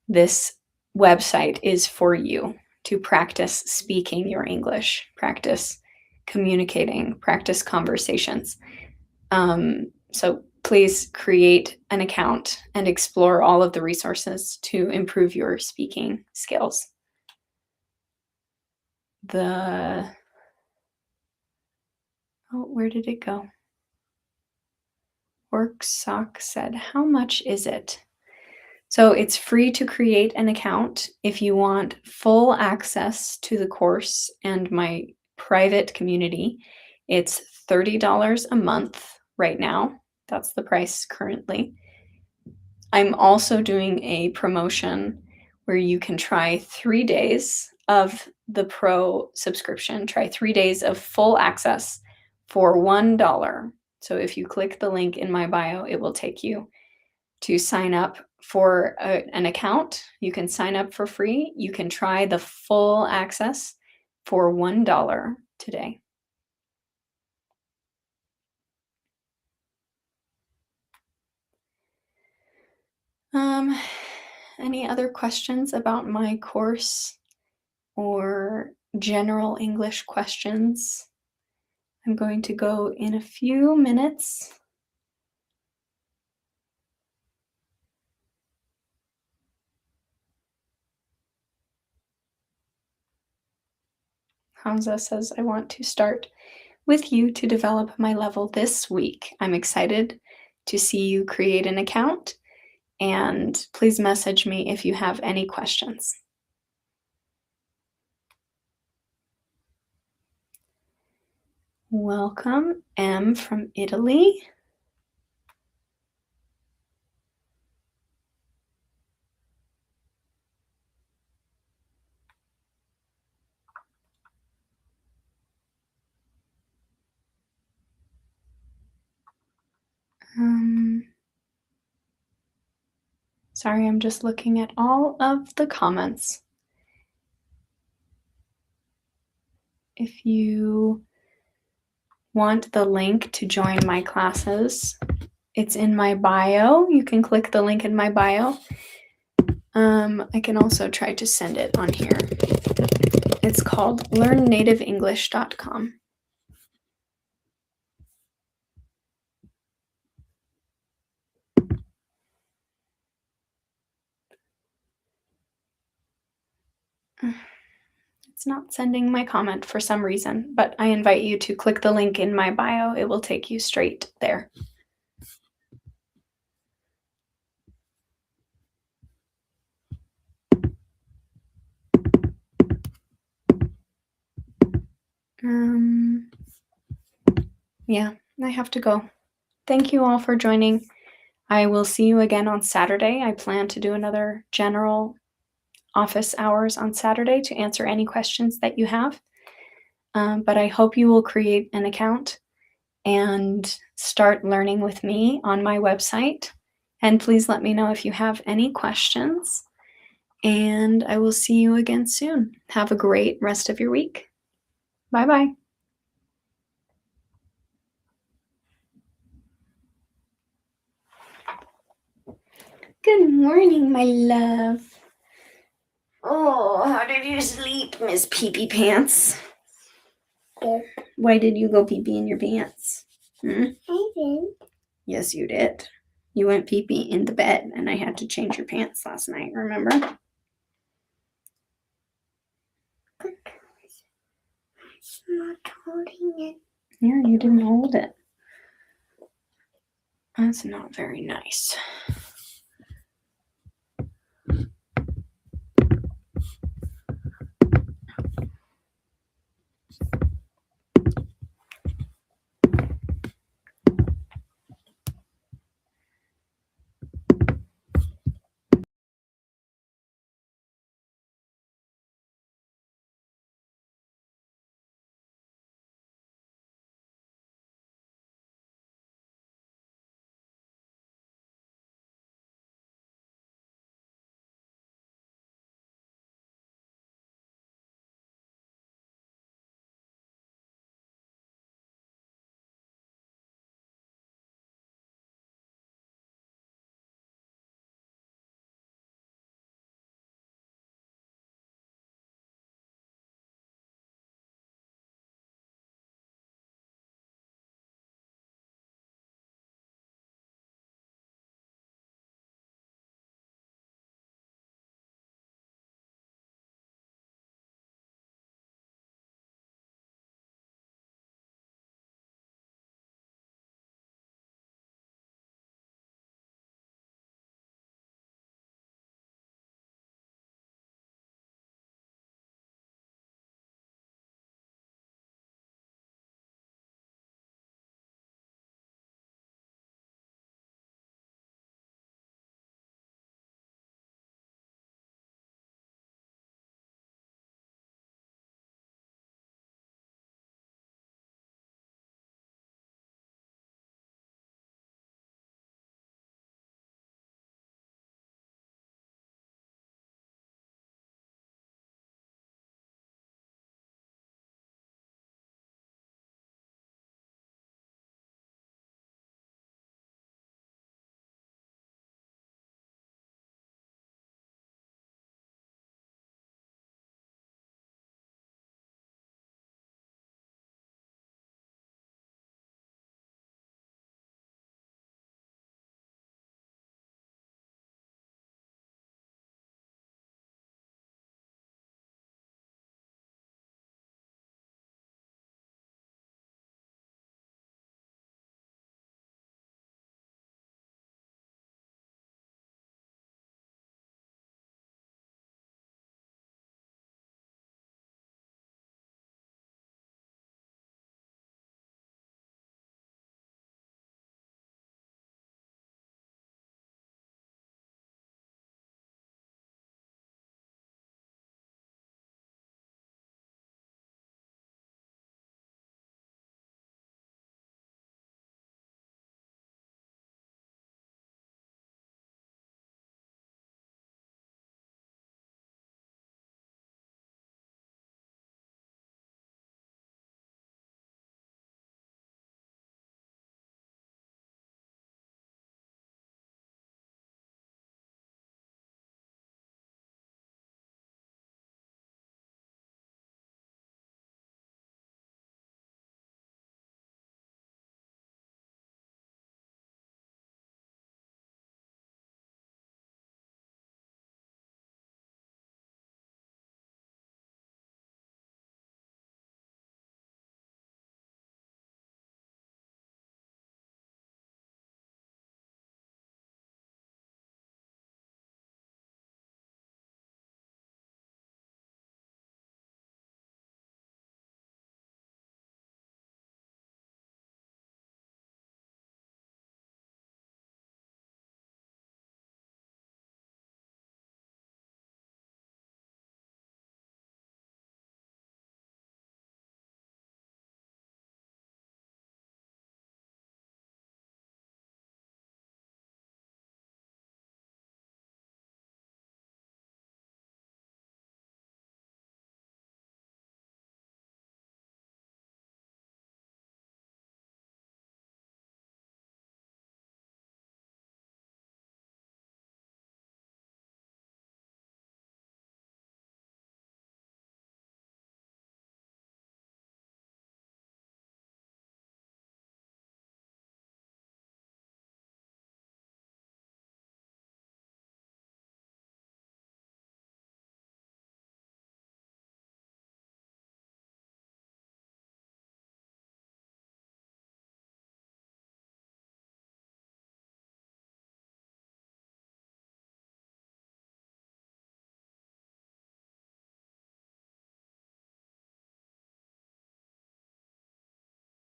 this website is for you to practice speaking your English, practice communicating, practice conversations. So please create an account and explore all of the resources to improve your speaking skills. Where did it go? Worksock said, how much is it? So it's free to create an account. If you want full access to the course and my private community, it's $30 a month right now. That's the price currently. I'm also doing a promotion where you can try 3 days of the pro subscription, try 3 days of full access for $1. So if you click the link in my bio, it will take you to sign up for an account. You can sign up for free. You can try the full access for $1 today. Any other questions about my course or general English questions? I'm going to go in a few minutes. Hamza says, I want to start with you to develop my level this week. I'm excited to see you create an account, and please message me if you have any questions. Welcome, M from Italy. Sorry, I'm just looking at all of the comments. If you want the link to join my classes, it's in my bio. You can click the link in my bio. I can also try to send it on here. It's called learnnativeenglish.com. It's not sending my comment for some reason, but I invite you to click the link in my bio. It will take you straight there. Yeah, I have to go. Thank you all for joining. I will see you again on Saturday. I plan to do another general office hours on Saturday to answer any questions that you have. But I hope you will create an account and start learning with me on my website. And please let me know if you have any questions. And I will see you again soon. Have a great rest of your week. Bye-bye. Good morning, my love. Oh, how did you sleep, Miss Pee-Pee Pants? Good. Why did you go pee-pee in your pants? I didn't. Yes, you did. You went pee-pee in the bed, and I had to change your pants last night, remember? It's not holding it. Yeah, you didn't hold it. That's not very nice.